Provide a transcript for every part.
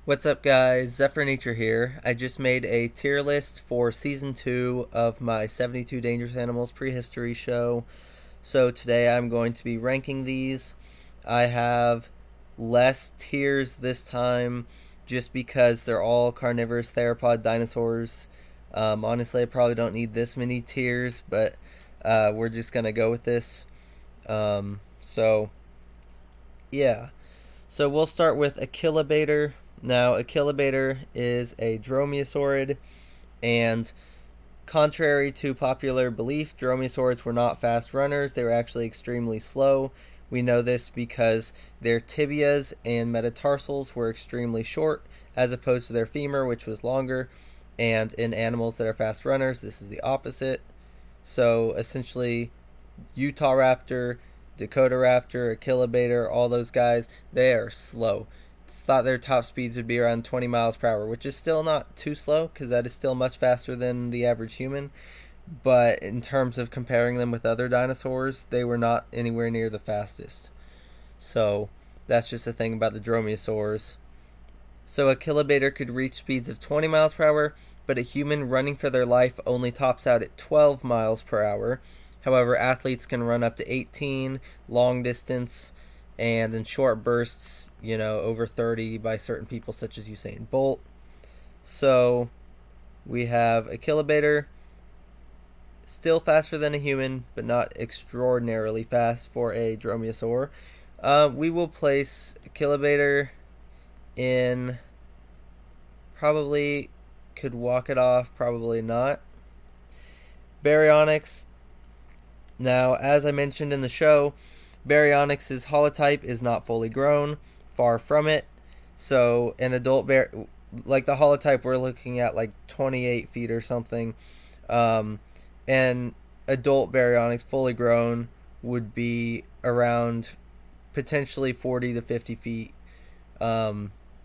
What's up, guys? Zephyr Nature here. I just made a tier list for season 2 of my 72 Dangerous Animals Prehistory show. So today I'm going to be ranking these. I have less tiers this time just because they're all carnivorous theropod dinosaurs. Honestly, I probably don't need this many tiers, but we're just going to go with this. So, yeah. So we'll start with Achillobator. Now, Achillobator is a dromaeosaurid, and contrary to popular belief, dromaeosaurids were not fast runners. They were actually extremely slow. We know this because their tibias and metatarsals were extremely short, as opposed to their femur, which was longer. And in animals that are fast runners, this is the opposite. So essentially, Utah raptor, Dakota raptor, Achillobator, all those guys, they are slow. It's thought their top speeds would be around 20 miles per hour, which is still not too slow because that is still much faster than the average human. But in terms of comparing them with other dinosaurs, they were not anywhere near the fastest. So that's just the thing about the dromaeosaurs. So Achillobator could reach speeds of 20 miles per hour, but a human running for their life only tops out at 12 miles per hour. However, athletes can run up to 18 long distance, and in short bursts, over 30 by certain people such as Usain Bolt. So we have Achillobator, still faster than a human, but not extraordinarily fast for a dromaeosaur. We will place Achillobator in, probably could walk it off, probably not. Baryonyx. Now, as I mentioned in the show, Baryonyx's holotype is not fully grown, far from it. So an adult bear, like the holotype we're looking at, like 28 feet or something, and adult Baryonyx fully grown would be around potentially 40 to 50 feet,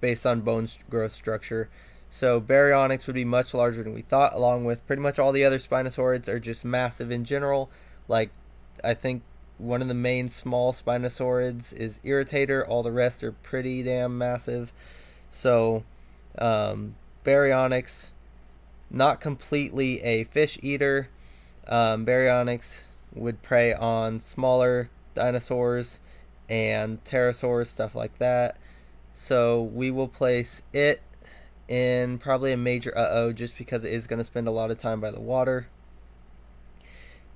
based on bone growth structure. So Baryonyx would be much larger than we thought, along with pretty much all the other Spinosaurids are just massive in general. Like, I think one of the main small Spinosaurids is Irritator. All the rest are pretty damn massive. So, Baryonyx, not completely a fish eater. Baryonyx would prey on smaller dinosaurs and pterosaurs, stuff like that. So we will place it in probably a major just because it is going to spend a lot of time by the water.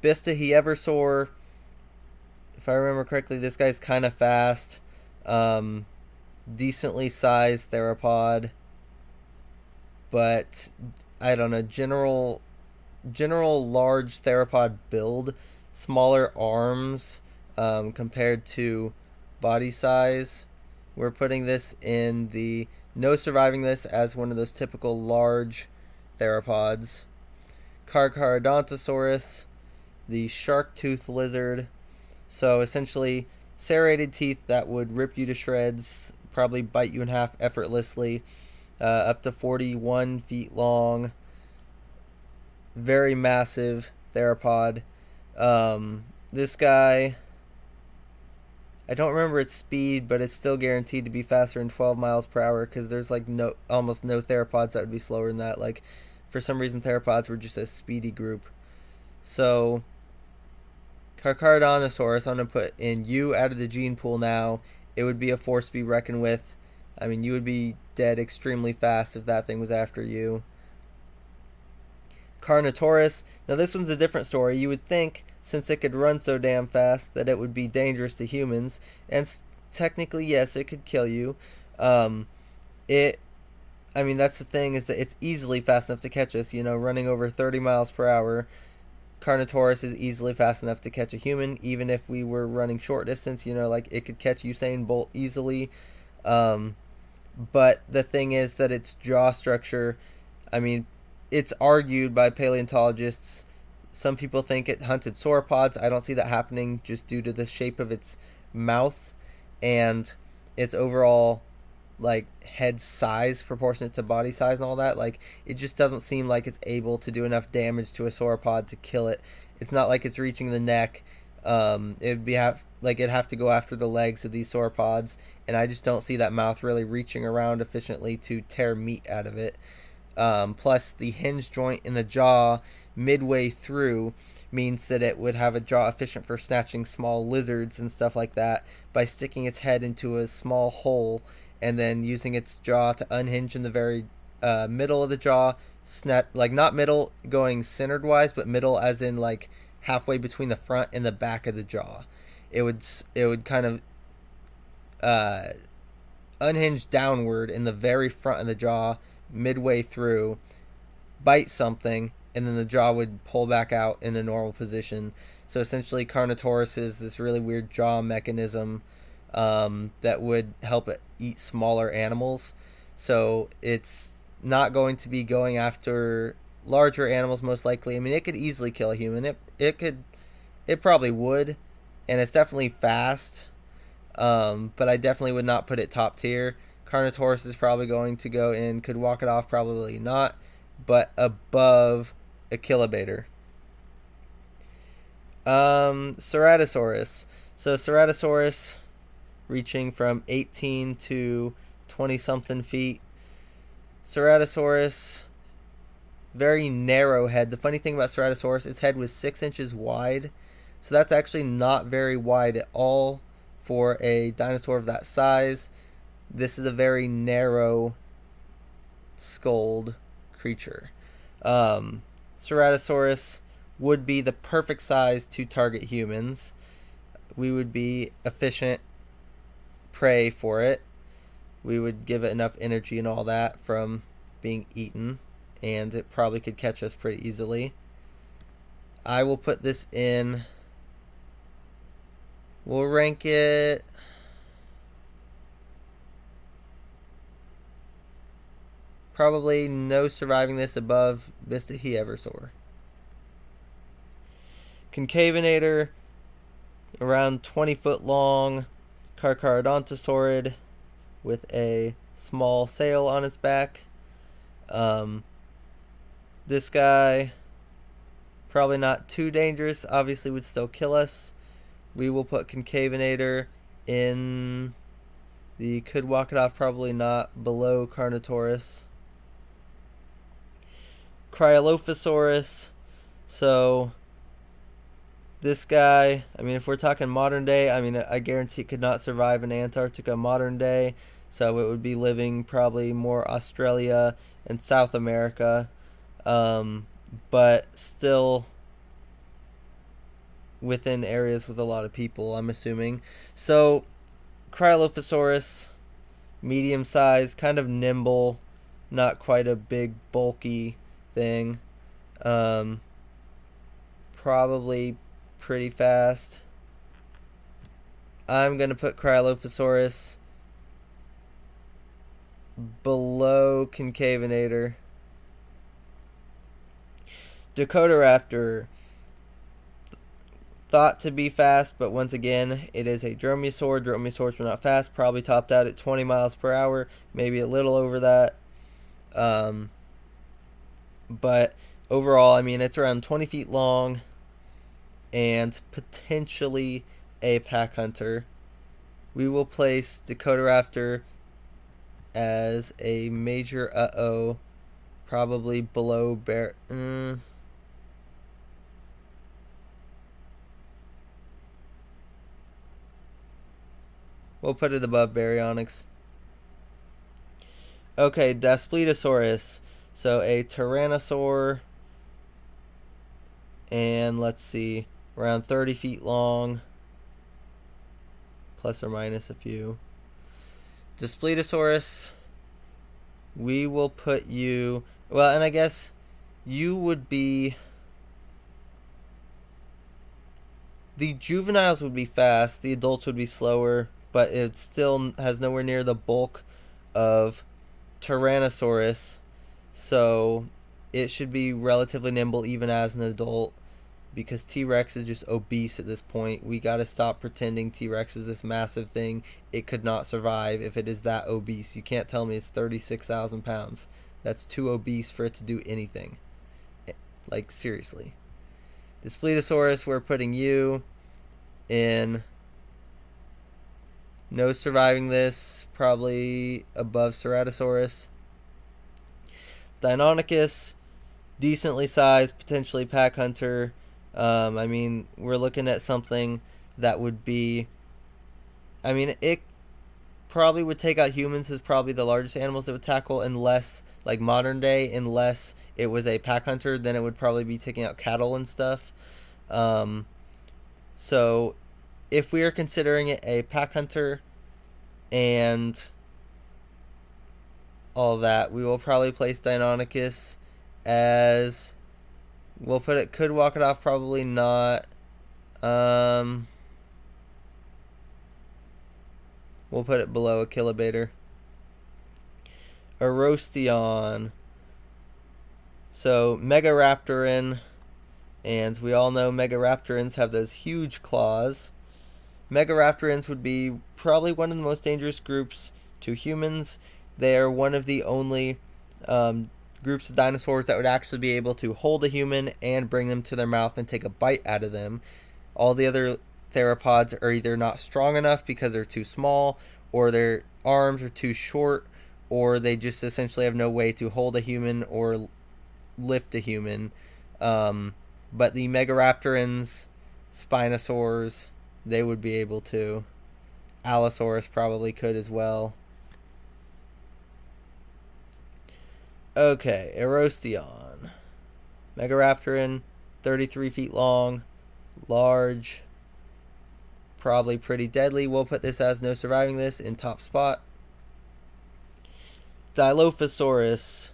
Bistahieversor, if I remember correctly, this guy's kind of fast, decently sized theropod, but I don't know, general large theropod build, smaller arms compared to body size. We're putting this in the no surviving this as one of those typical large theropods. Carcharodontosaurus, the shark tooth lizard. So essentially, serrated teeth that would rip you to shreds, probably bite you in half effortlessly, up to 41 feet long. Very massive theropod. This guy, I don't remember its speed, but it's still guaranteed to be faster than 12 miles per hour because there's like almost no theropods that would be slower than that. Like, for some reason, theropods were just a speedy group. So, Carcharodontosaurus, I'm going to put in you out of the gene pool now. It would be a force to be reckoned with. I mean, you would be dead extremely fast if that thing was after you. Carnotaurus. Now, this one's a different story. You would think, since it could run so damn fast, that it would be dangerous to humans. And technically, yes, it could kill you. That's the thing, is that it's easily fast enough to catch us. Running over 30 miles per hour. Carnotaurus is easily fast enough to catch a human, even if we were running short distance. Like it could catch Usain Bolt easily. But the thing is that its jaw structure, it's argued by paleontologists. Some people think it hunted sauropods. I don't see that happening just due to the shape of its mouth and its overall head size proportionate to body size and all that. It just doesn't seem like it's able to do enough damage to a sauropod to kill it. It's not like it's reaching the neck. It'd have to go after the legs of these sauropods, and I just don't see that mouth really reaching around efficiently to tear meat out of it. Plus, the hinge joint in the jaw midway through means that it would have a jaw efficient for snatching small lizards and stuff like that by sticking its head into a small hole and then using its jaw to unhinge in the very middle of the jaw. Like not middle going centered wise, but middle as in like halfway between the front and the back of the jaw. It would kind of uh, unhinge downward in the very front of the jaw midway through, bite something, and then the jaw would pull back out in a normal position. So essentially, Carnotaurus is this really weird jaw mechanism that would help it eat smaller animals. So it's not going to be going after larger animals, most likely. I mean, it could easily kill a human. It probably would, and it's definitely fast. But I definitely would not put it top tier. Carnotaurus is probably going to go in. Could walk it off, probably not, but above a Kilobator. Ceratosaurus. So Ceratosaurus, reaching from 18 to 20 something feet. Ceratosaurus, very narrow head. The funny thing about Ceratosaurus, its head was 6 inches wide, so that's actually not very wide at all for a dinosaur of that size. This is a very narrow skulled creature. Ceratosaurus would be the perfect size to target humans. We would be efficient prey for it. We would give it enough energy and all that from being eaten, and it probably could catch us pretty easily. I will put this in. We'll rank it. Probably no surviving this above Vistaheavosaur. Concavenator, around 20 foot long, Carcharodontosaurid with a small sail on its back. This guy, probably not too dangerous, obviously would still kill us. We will put Concavenator in the could walk it off, probably not, below Carnotaurus. Cryolophosaurus. So this guy, I mean, if we're talking modern day, I mean, I guarantee it could not survive in Antarctica modern day. So it would be living probably more Australia and South America, but still within areas with a lot of people, I'm assuming. So Cryolophosaurus, medium size, kind of nimble, not quite a big bulky thing. Probably pretty fast. I'm going to put Cryolophosaurus below Concavenator. Dakotaraptor, thought to be fast, but once again, it is a dromaeosaur. Dromaeosaurs were not fast, probably topped out at 20 miles per hour, maybe a little over that. But overall, I mean, it's around 20 feet long and potentially a pack hunter. We will place Dakotaraptor as a major probably below bear. We'll put it above Baryonyx. Okay, Daspletosaurus. So a Tyrannosaur, and let's see, around 30 feet long, plus or minus a few. Daspletosaurus, we will put you, well, and I guess you would be, the juveniles would be fast, the adults would be slower, but it still has nowhere near the bulk of Tyrannosaurus. So it should be relatively nimble even as an adult, because T-Rex is just obese at this point. We got to stop pretending T-Rex is this massive thing. It could not survive if it is that obese. You can't tell me it's 36,000 pounds. That's too obese for it to do anything. Like, seriously. Daspletosaurus, we're putting you in no surviving this, probably above Ceratosaurus. Deinonychus, decently sized, potentially pack hunter. I mean, we're looking at something that would be. I mean, it probably would take out humans as probably the largest animals it would tackle, unless, like modern day, unless it was a pack hunter, then it would probably be taking out cattle and stuff. Um, so, if we are considering it a pack hunter and all that, we will probably place Deinonychus as. We'll put it. Could walk it off, probably not. Um, we'll put it below a kilobator. Erostion. So Megaraptorin, and we all know Megaraptorins have those huge claws. Megaraptorins would be probably one of the most dangerous groups to humans. They are one of the only groups of dinosaurs that would actually be able to hold a human and bring them to their mouth and take a bite out of them. All the other theropods are either not strong enough because they're too small, or their arms are too short, or they just essentially have no way to hold a human or lift a human. But the Megaraptorins, Spinosaurs, they would be able to. Allosaurus probably could as well. Okay, Erostion. Megaraptorin, 33 feet long, large, probably pretty deadly. We'll put this as no surviving this in top spot. Dilophosaurus.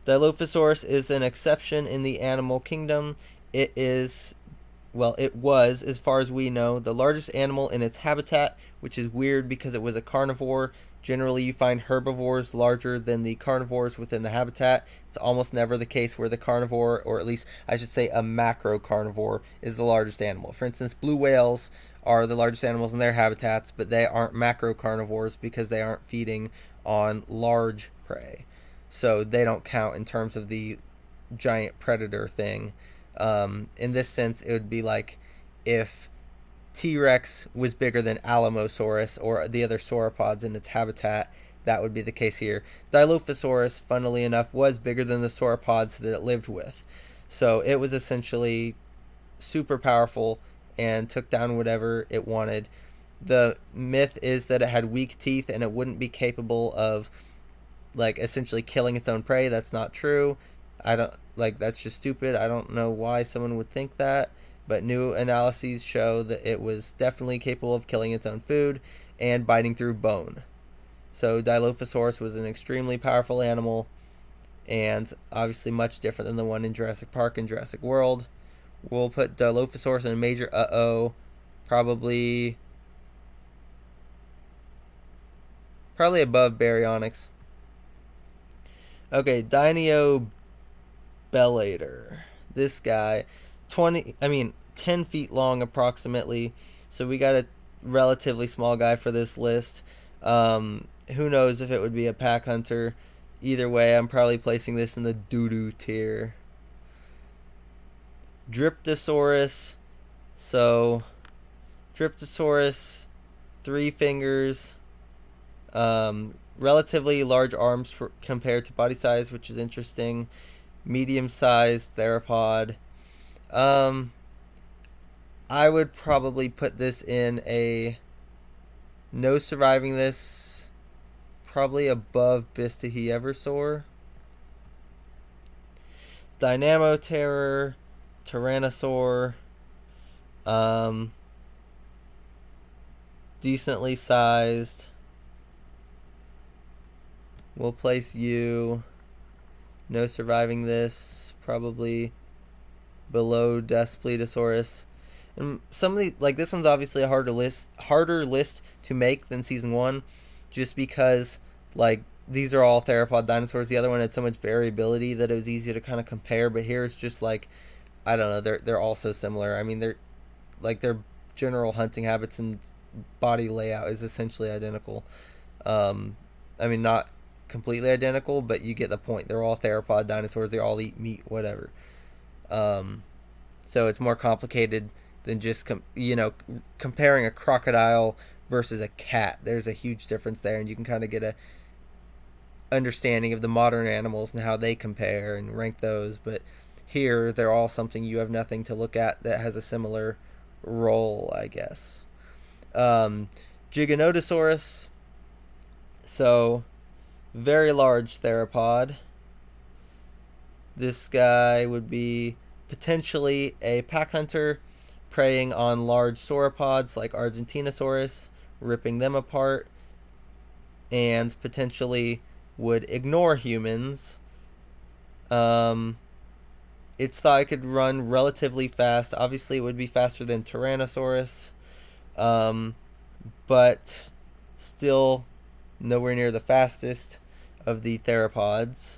Dilophosaurus is an exception in the animal kingdom. It is, well, it was, as far as we know, the largest animal in its habitat, which is weird because it was a carnivore. Generally, you find herbivores larger than the carnivores within the habitat. It's almost never the case where the carnivore, or at least I should say a macro carnivore, is the largest animal. For instance, blue whales are the largest animals in their habitats, but they aren't macro carnivores because they aren't feeding on large prey. So they don't count in terms of the giant predator thing. In this sense, it would be like if T-Rex was bigger than Alamosaurus or the other sauropods in its habitat. That would be the case here. Dilophosaurus, funnily enough, was bigger than the sauropods that it lived with. So it was essentially super powerful and took down whatever it wanted. The myth is that it had weak teeth and it wouldn't be capable of, like, essentially killing its own prey. That's not true. That's just stupid. I don't know why someone would think that. But new analyses show that it was definitely capable of killing its own food and biting through bone. So Dilophosaurus was an extremely powerful animal, and obviously much different than the one in Jurassic Park and Jurassic World. We'll put Dilophosaurus in a major probably above Baryonyx. Okay, Dinobellator. This guy, 10 feet long approximately. So we got a relatively small guy for this list. Who knows if it would be a pack hunter. Either way, I'm probably placing this in the doo-doo tier. Dryptosaurus. So, Dryptosaurus, 3 fingers, relatively large arms compared to body size, which is interesting. Medium-sized theropod. I would probably put this in a no surviving this, probably above Bistahieversor. Dynamoterror, Tyrannosaur, decently sized. We'll place you no surviving this, probably below Daspletosaurus. And some of the, like, this one's obviously a harder list to make than season 1, just because, like, these are all theropod dinosaurs. The other one had so much variability that it was easy to kind of compare, but here it's just like, I don't know, they're all so similar. I mean, they're like, their general hunting habits and body layout is essentially identical. Not completely identical, but you get the point. They're all theropod dinosaurs. They all eat meat, whatever. So it's more complicated than just comparing a crocodile versus a cat. There's a huge difference there, and you can kind of get a understanding of the modern animals and how they compare and rank those. But here, they're all something you have nothing to look at that has a similar role, I guess. Um, Giganotosaurus, so very large theropod. This guy would be potentially a pack hunter preying on large sauropods like Argentinosaurus, ripping them apart, and potentially would ignore humans. It's thought it could run relatively fast. Obviously, it would be faster than Tyrannosaurus, um, but still nowhere near the fastest of the theropods.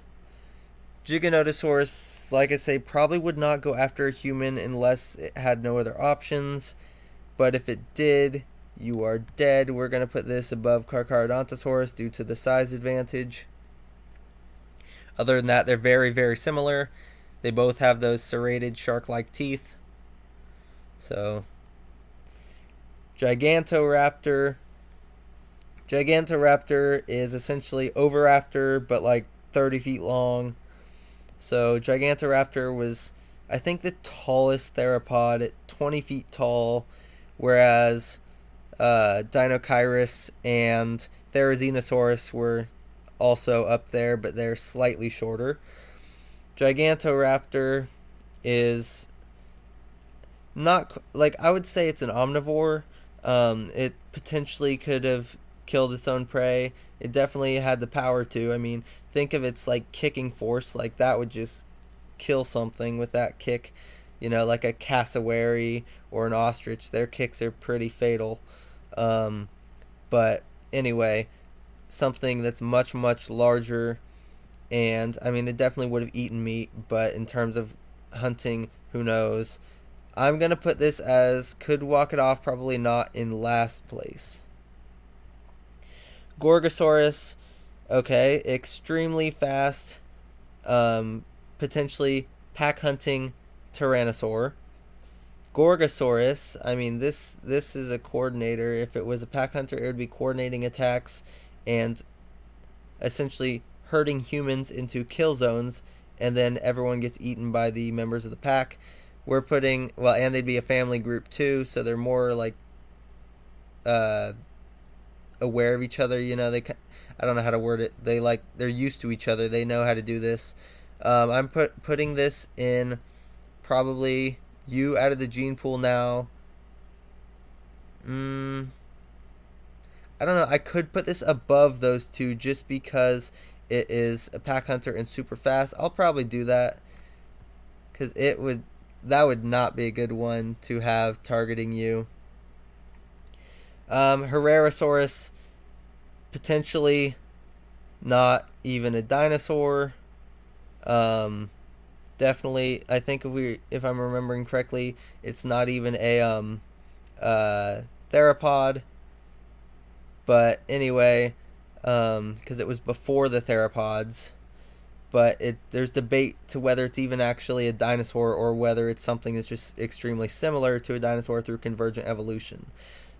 Giganotosaurus, like I say, probably would not go after a human unless it had no other options. But if it did, you are dead. We're going to put this above Carcharodontosaurus due to the size advantage. Other than that, they're very, very similar. They both have those serrated shark-like teeth. So, Gigantoraptor. Gigantoraptor is essentially Oviraptor, but like 30 feet long. So, Gigantoraptor was, I think, the tallest theropod at 20 feet tall, whereas Deinocheirus and Therizinosaurus were also up there, but they're slightly shorter. Gigantoraptor is not like, I would say it's an omnivore. It potentially could have killed its own prey. It definitely had the power to. I mean, think of its like kicking force. Like that would just kill something with that kick. Like a cassowary or an ostrich. Their kicks are pretty fatal. But anyway, something that's much, much larger. And I mean, it definitely would have eaten meat, but in terms of hunting, who knows? I'm going to put this as could walk it off, probably not in last place. Gorgosaurus, okay, extremely fast, potentially pack hunting Tyrannosaur. Gorgosaurus, I mean, this is a coordinator. If it was a pack hunter, it would be coordinating attacks and essentially herding humans into kill zones, and then everyone gets eaten by the members of the pack. We're putting, well, and they'd be a family group too, so they're more like aware of each other. I don't know how to word it. They're used to each other. They know how to do this. I'm putting this in probably you out of the gene pool now. I don't know. I could put this above those two just because it is a pack hunter and super fast. I'll probably do that because that would not be a good one to have targeting you. Herrerasaurus, potentially not even a dinosaur. Definitely, I think if I'm remembering correctly, it's not even a theropod. But anyway, because it was before the theropods. But there's debate to whether it's even actually a dinosaur or whether it's something that's just extremely similar to a dinosaur through convergent evolution.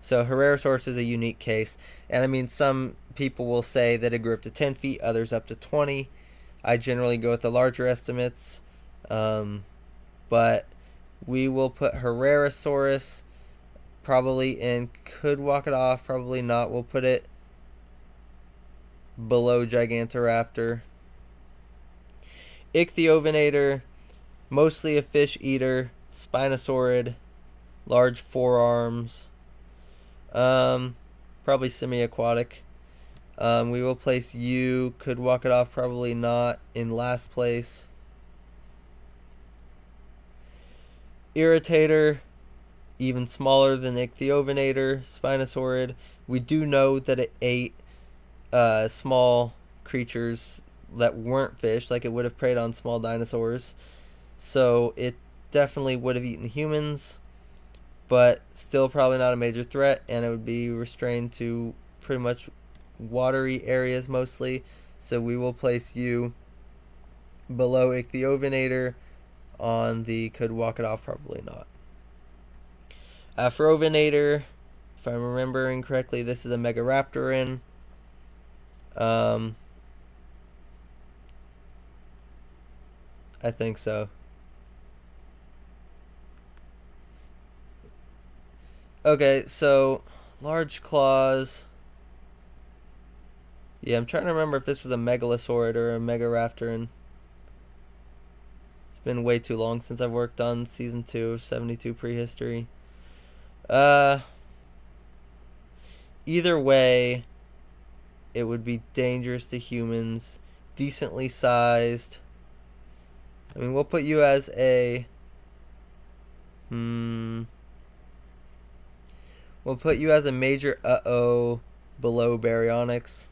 So Herrerasaurus is a unique case. And I mean, some people will say that it grew up to 10 feet, others up to 20. I generally go with the larger estimates. But we will put Herrerasaurus probably in, could walk it off, probably not. We'll put it below Gigantoraptor. Ichthyovenator, mostly a fish eater, spinosaurid, large forearms, probably semi-aquatic. We will place you, could walk it off, probably not, in last place. Irritator, even smaller than Ichthyovenator, spinosaurid. We do know that it ate small creatures that weren't fish, like it would have preyed on small dinosaurs. So it definitely would have eaten humans, but still probably not a major threat, and it would be restrained to pretty much watery areas mostly. So we will place you below Ichthyovenator on the could walk it off, probably not. Afrovinator, if I'm remembering correctly, this is a Megaraptorin. I think so. Okay, so large claws. Yeah, I'm trying to remember if this was a Megalosaurid or a Megaraptorin. It's been way too long since I've worked on season 2 of 72 Prehistory. Uh, Either way, it would be dangerous to humans. Decently sized. I mean, we'll put you as a. We'll put you as a major below Baryonyx.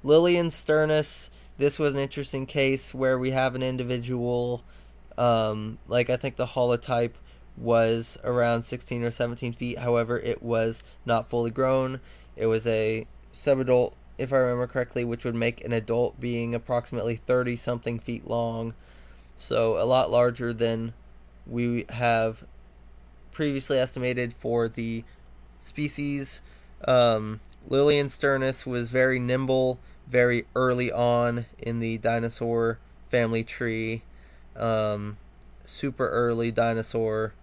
Lilian Sternus. This was an interesting case where we have an individual, like I think the holotype was around 16 or 17 feet. However, it was not fully grown. It was a subadult, if I remember correctly, which would make an adult being approximately 30 something feet long. So a lot larger than we have previously estimated for the species. Lilian Sternus was very nimble, very early on in the dinosaur family tree. Super early dinosaur.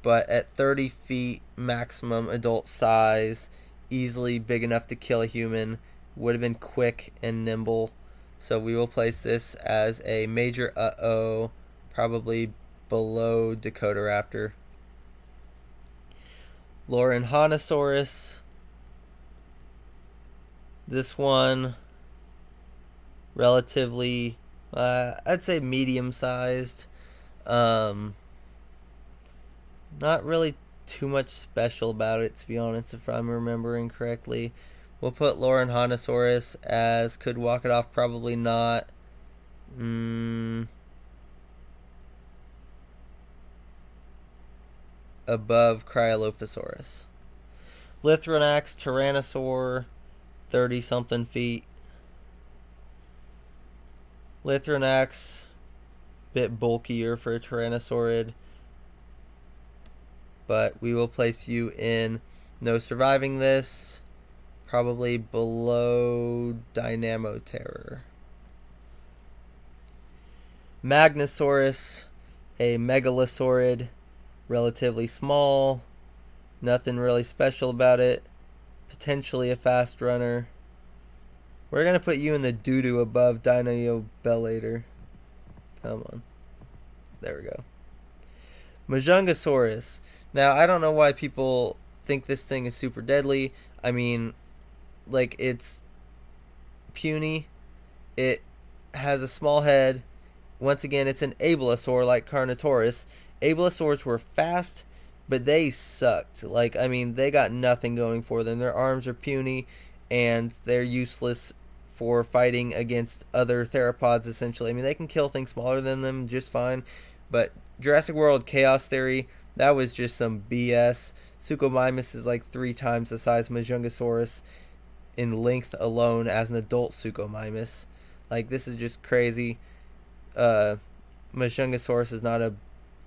But at 30 feet maximum adult size, easily big enough to kill a human, would have been quick and nimble. So we will place this as a major probably below Dakotaraptor. Lorenhanosaurus. This one, relatively, I'd say medium sized. Not really too much special about it, to be honest, if I'm remembering correctly. We'll put Lorenhanosaurus as could walk it off, probably not. Above Cryolophosaurus. Lithronax, Tyrannosaur, 30 something feet. Lithronax, bit bulkier for a Tyrannosaurid, but we will place you in no surviving this, probably below Dynamo Terror. Magnosaurus, a megalosaurid, relatively small, nothing really special about it, potentially a fast runner. We're going to put you in the doo-doo above Dinobellator. Come on. There we go. Majungasaurus. Now, I don't know why people think this thing is super deadly. I mean, like, it's puny. It has a small head. Once again, it's an abelisaur like Carnotaurus. Abelisaurs were fast, but they sucked. Like, I mean, they got nothing going for them. Their arms are puny, and they're useless for fighting against other theropods, essentially. I mean, they can kill things smaller than them just fine, but Jurassic World Chaos Theory, that was just some BS. Suchomimus is like 3 times the size of Majungasaurus in length alone as an adult Suchomimus. Like, this is just crazy. Majungasaurus is not a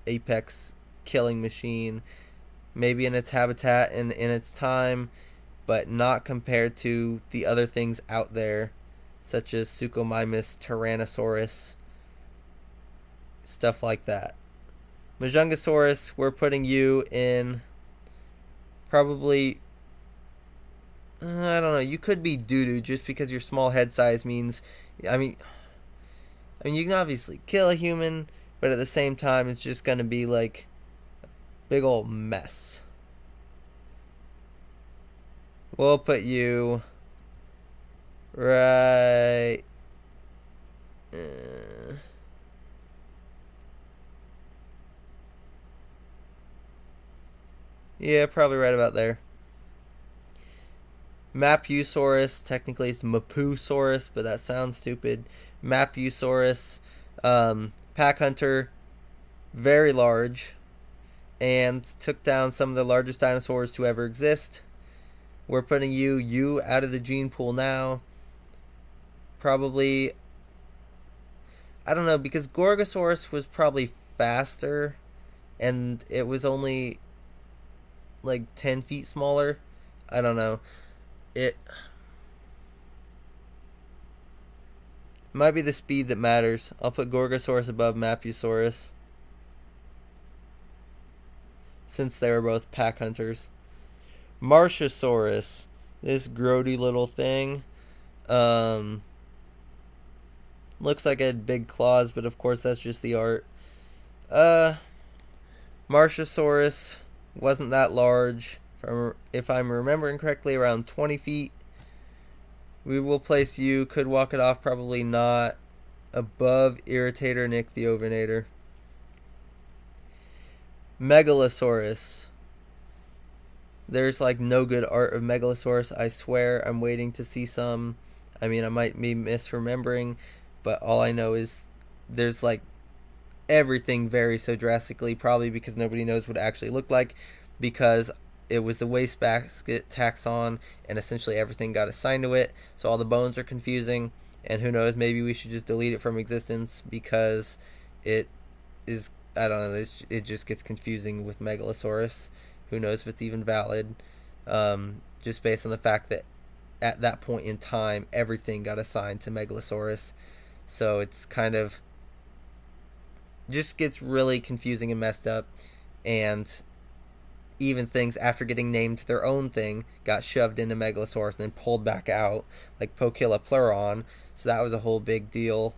apex killing machine. Maybe in its habitat and in its time, but not compared to the other things out there, such as Suchomimus, Tyrannosaurus, stuff like that. Majungasaurus, we're putting you in probably, I don't know, you could be doo-doo just because your small head size means, I mean, you can obviously kill a human, but at the same time, it's just going to be like a big old mess. We'll put you right. Yeah, probably right about there. Mapusaurus, technically it's Mapusaurus, but that sounds stupid. Mapusaurus, pack hunter, very large, and took down some of the largest dinosaurs to ever exist. We're putting you out of the gene pool now. Probably, I don't know, because Gorgosaurus was probably faster and it was only like 10 feet smaller. I don't know. It might be the speed that matters. I'll put Gorgosaurus above Mapusaurus since they were both pack hunters. Martiasaurus, this grody little thing, um, looks like it had big claws, but of course that's just the art. Uh, Martiasaurus wasn't that large. If I'm remembering correctly, around 20 feet. We will place you, could walk it off, probably not, above Irritator Nick the Ovinator. Megalosaurus. There's like no good art of Megalosaurus. I swear I'm waiting to see some. I mean, I might be misremembering, but all I know is there's like everything varies so drastically, probably because nobody knows what it actually looked like, because it was the wastebasket taxon and essentially everything got assigned to it, so all the bones are confusing, and who knows, maybe we should just delete it from existence because it is, I don't know, it just gets confusing with Megalosaurus. Who knows if it's even valid, just based on the fact that at that point in time everything got assigned to Megalosaurus, so it's kind of just gets really confusing and messed up, and even things after getting named their own thing got shoved into Megalosaurus and then pulled back out, like Poecilopleuron, so that was a whole big deal.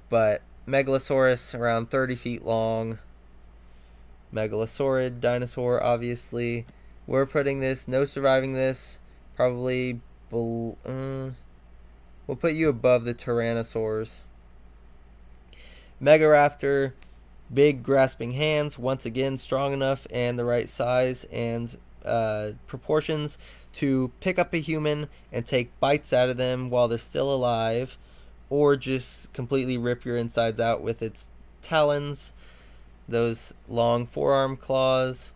But Megalosaurus, around 30 feet long, megalosaurid dinosaur, obviously. We're putting this, no surviving this, probably, we'll put you above the Tyrannosaurs. Megaraptor, big grasping hands, once again strong enough and the right size and proportions to pick up a human and take bites out of them while they're still alive, or just completely rip your insides out with its talons, those long forearm claws.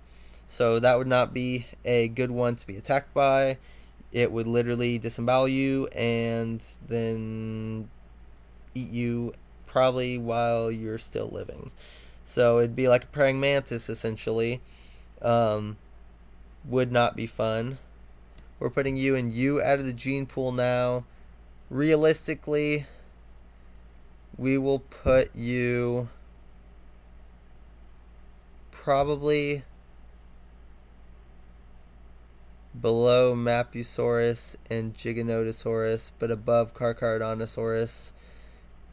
So that would not be a good one to be attacked by. It would literally disembowel you and then eat you, probably while you're still living. So it'd be like a praying mantis, essentially. Would not be fun. We're putting you and you out of the gene pool now. Realistically, we will put you probably below Mapusaurus and Giganotosaurus, but above Carcharodontosaurus,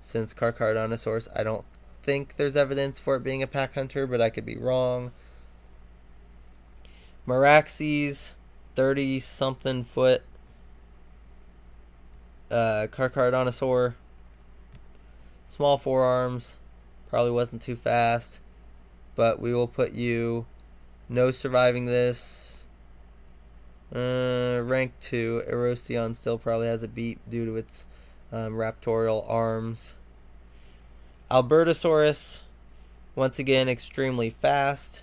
since Carcharodontosaurus, I don't think there's evidence for it being a pack hunter, but I could be wrong. Meraxes, 30-something foot Carcharodontosaur, small forearms, probably wasn't too fast, but we will put you, no surviving this, rank 2. Erosion still probably has a beat due to its raptorial arms. Albertosaurus, once again extremely fast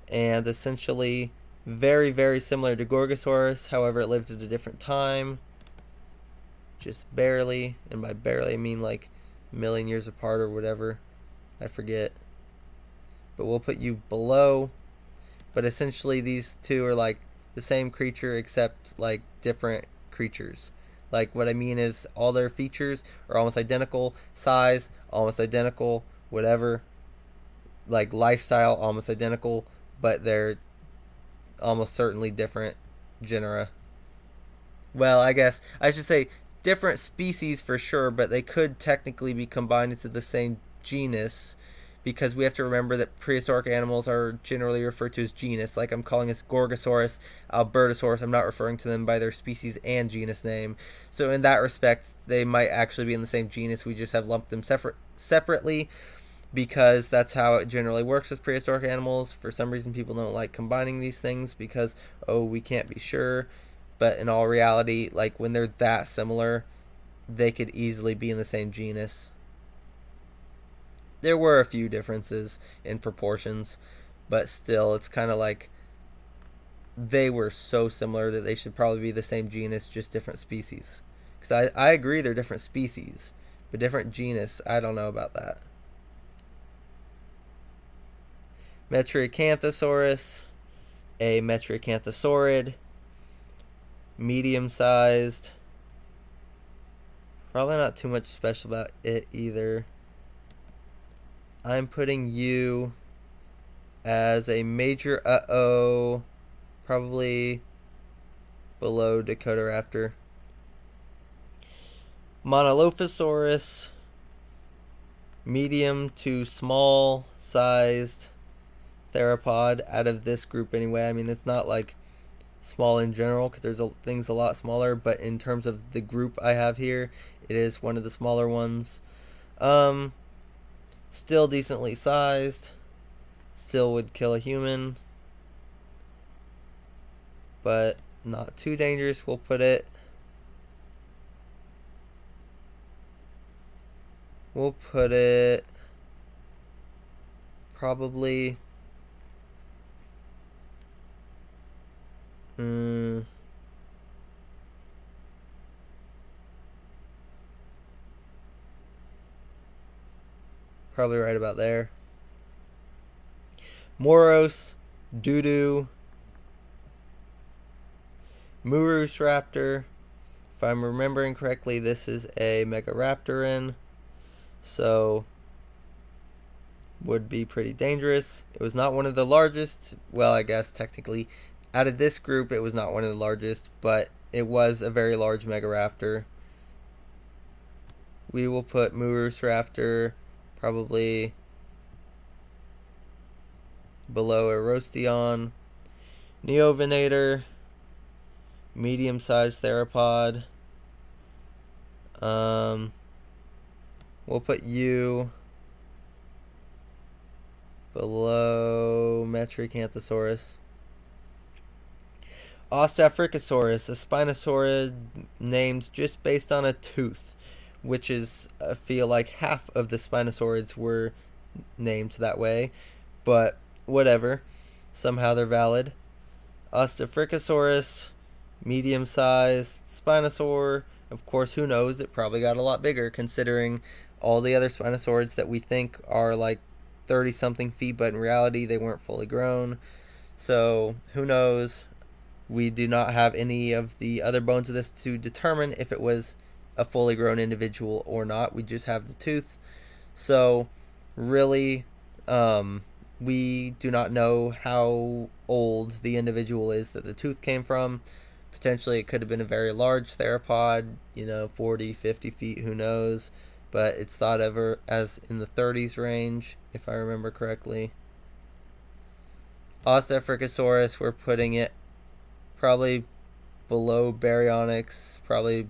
and essentially very, very similar to Gorgosaurus. However, it lived at a different time, just barely, and by barely I mean like a million years apart or whatever, I forget, but we'll put you below. But essentially these two are like the same creature except like different creatures. Like, what I mean is all their features are almost identical, size almost identical, whatever, like lifestyle almost identical, but they're almost certainly different genera. Well, I guess I should say different species for sure, but they could technically be combined into the same genus, because we have to remember that prehistoric animals are generally referred to as genus. Like, I'm calling this Gorgosaurus, Albertosaurus, I'm not referring to them by their species and genus name. So in that respect, they might actually be in the same genus. We just have lumped them separately, because that's how it generally works with prehistoric animals. For some reason, people don't like combining these things because, oh, we can't be sure. But in all reality, like, when they're that similar, they could easily be in the same genus. There were a few differences in proportions, but still, it's kind of like they were so similar that they should probably be the same genus, just different species. Because I agree they're different species, but different genus, I don't know about that. Metriacanthosaurus, a Metriacanthosaurid, medium-sized. Probably not too much special about it either. I'm putting you as a major uh-oh, probably below Dakotaraptor. Monolophosaurus, medium to small sized theropod out of this group anyway. I mean, it's not like small in general because there's things a lot smaller, but in terms of the group I have here, it is one of the smaller ones. Still decently sized, still would kill a human, but not too dangerous. We'll put it probably probably right about there. Moros, Doodoo, Murus Raptor. If I'm remembering correctly, this is a Megaraptoran, so would be pretty dangerous. It was not one of the largest. Well, I guess technically, out of this group, it was not one of the largest, but it was a very large Megaraptor. We will put Murus Raptor probably below Erosteon. Neovenator, medium-sized theropod. We'll put you below Metriacanthosaurus. Ostafricosaurus, a Spinosaurid named just based on a tooth, which is, I feel like half of the Spinosaurids were named that way, but whatever. Somehow they're valid. Ostafricosaurus, medium-sized Spinosaur. Of course, who knows? It probably got a lot bigger considering all the other Spinosaurids that we think are like 30-something feet, but in reality they weren't fully grown. So, who knows? We do not have any of the other bones of this to determine if it was a fully grown individual or not. We just have the tooth. So, really, we do not know how old the individual is that the tooth came from. Potentially it could have been a very large theropod, 40, 50 feet, who knows. But it's thought of as in the 30s range, if I remember correctly. Ostafricosaurus, we're putting it probably below Baryonyx, probably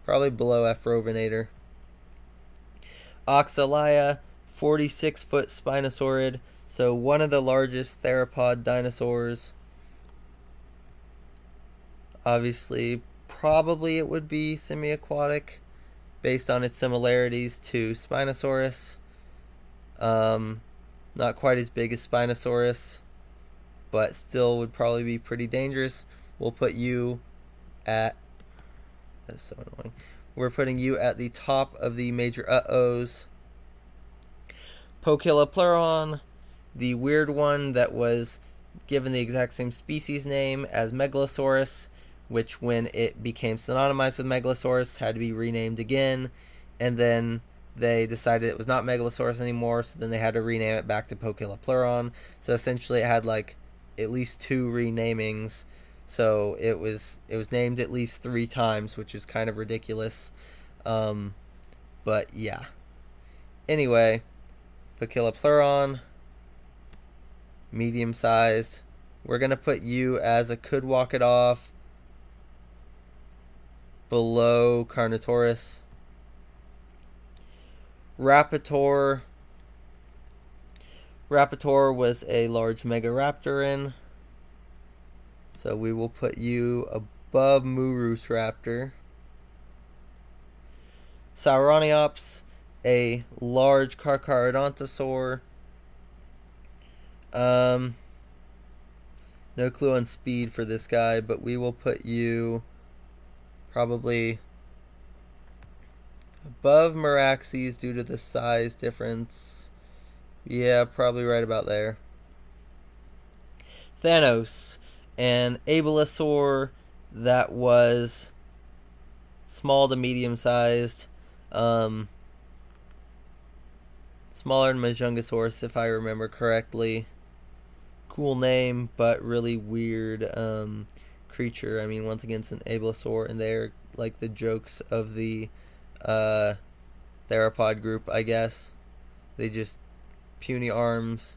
below Afrovenator. Oxalia, 46-foot Spinosaurid, so one of the largest theropod dinosaurs. Obviously, probably it would be semi-aquatic based on its similarities to Spinosaurus. Not quite as big as Spinosaurus, but still would probably be pretty dangerous. We'll put you at... That's so annoying. We're putting you at the top of the major uh-ohs. Poecilopleuron, the weird one that was given the exact same species name as Megalosaurus, which when it became synonymized with Megalosaurus had to be renamed again, and then they decided it was not Megalosaurus anymore, so then they had to rename it back to Poecilopleuron. So essentially it had like at least 2 renamings. So it was named at least 3 times, which is kind of ridiculous. But yeah. Anyway, Poecilopleuron, medium sized. We're gonna put you as a could walk it off below Carnotaurus. Rapator. Rapator was a large Megaraptoran, so we will put you above Murus Raptor. Sauroniops, a large Carcharodontosaur. No clue on speed for this guy, but we will put you probably above Meraxes due to the size difference. Yeah, probably right about there. Thanos, an abelisaur that was small to medium sized, um, smaller than Majungasaurus if I remember correctly. Cool name, but really weird creature. I mean, once again, it's an abelisaur, and they're like the jokes of the uh, theropod group, I guess. They just puny arms,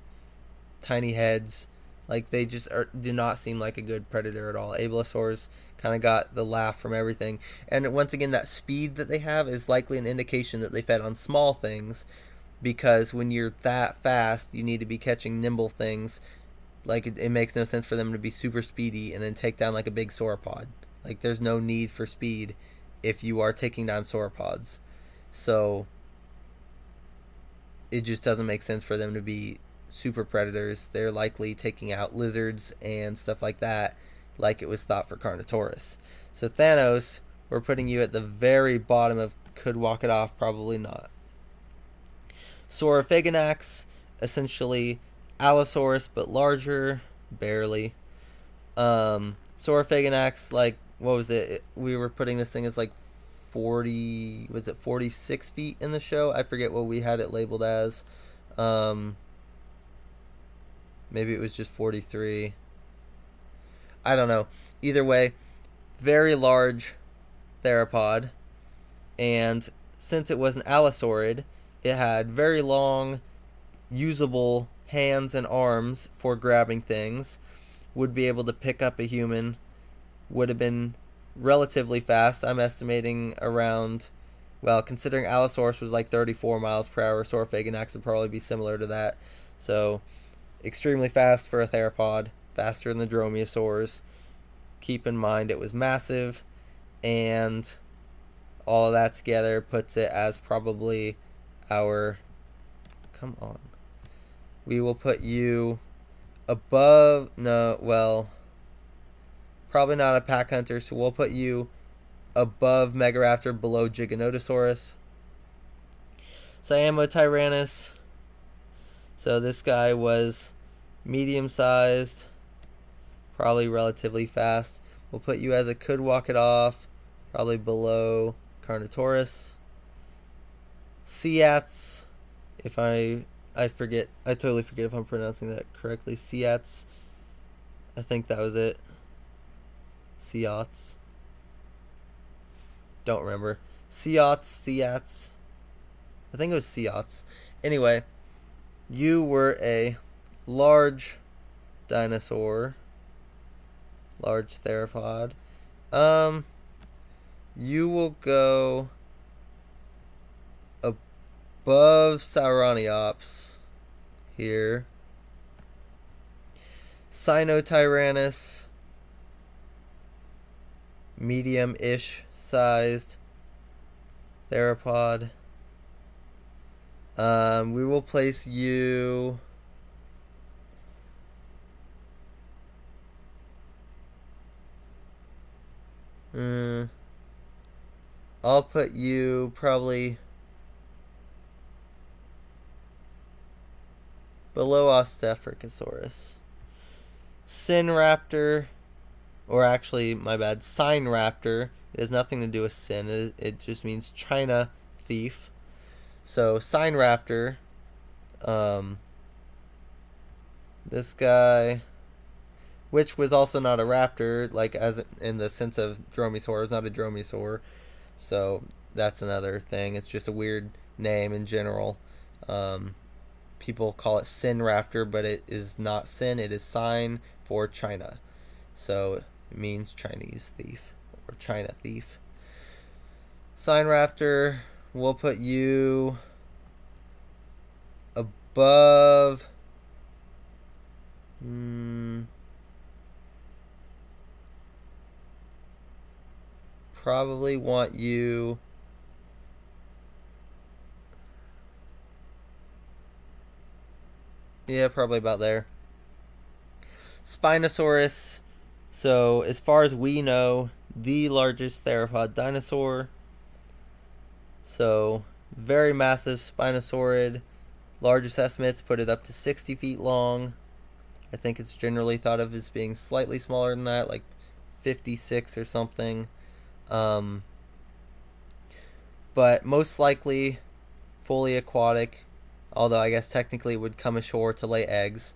tiny heads. Like they just do not seem like a good predator at all. Abelisaurs kind of got the laugh from everything, and once again, that speed that they have is likely an indication that they fed on small things. Because when you're that fast, you need to be catching nimble things. Like it makes no sense for them to be super speedy and then take down like a big sauropod. Like there's no need for speed if you are taking down sauropods. So it just doesn't make sense for them to be super predators. They're likely taking out lizards and stuff like that, like it was thought for Carnotaurus. So Thanos, we're putting you at the very bottom of could walk it off, probably not. Saurophaganax, essentially Allosaurus but larger, barely. Saurophaganax, like what was it? We were putting this thing as like 40, was it 46 feet in the show? I forget what we had it labeled as. Maybe it was just 43. I don't know. Either way, very large theropod, and since it was an allosaurid, it had very long, usable hands and arms for grabbing things, would be able to pick up a human, would have been relatively fast. I'm estimating around, well, considering Allosaurus was like 34 miles per hour, Saurophaganax would probably be similar to that. So, extremely fast for a theropod, faster than the dromaeosaurs. Keep in mind it was massive, and all of that together puts it as probably our. Come on. We will put you above. No, well, probably not a pack hunter, so we'll put you above Megaraptor, below Giganotosaurus. Siamotyrannus. So this guy was medium sized, probably relatively fast. We'll put you as a could walk it off, probably below Carnotaurus. Seats, if I forget, I totally forget if I'm pronouncing that correctly. Seats, I think that was it. Seats, don't remember. Seats. I think it was Seats. Anyway, you were a large dinosaur, large theropod. You will go above Sauroniops here. Sinotyrannus, medium-ish sized theropod. We will place you I'll put you probably below Ostafricosaurus. Sinraptor, or actually, my bad, Sinraptor. It has nothing to do with sin. It just means China thief. So Sinraptor, this guy, which was also not a raptor, like as in the sense of dromaeosaur, is not a dromaeosaur. So that's another thing. It's just a weird name in general. People call it Sinraptor, but it is not sin. It is sign for China. So it means Chinese thief or China thief. Sinraptor, we'll put you above. Probably want you. Yeah, probably about there. Spinosaurus. So, as far as we know, the largest theropod dinosaur. So, very massive Spinosaurid. Largest estimates put it up to 60 feet long. I think it's generally thought of as being slightly smaller than that, like 56 or something. Um, but most likely fully aquatic, although I guess technically it would come ashore to lay eggs.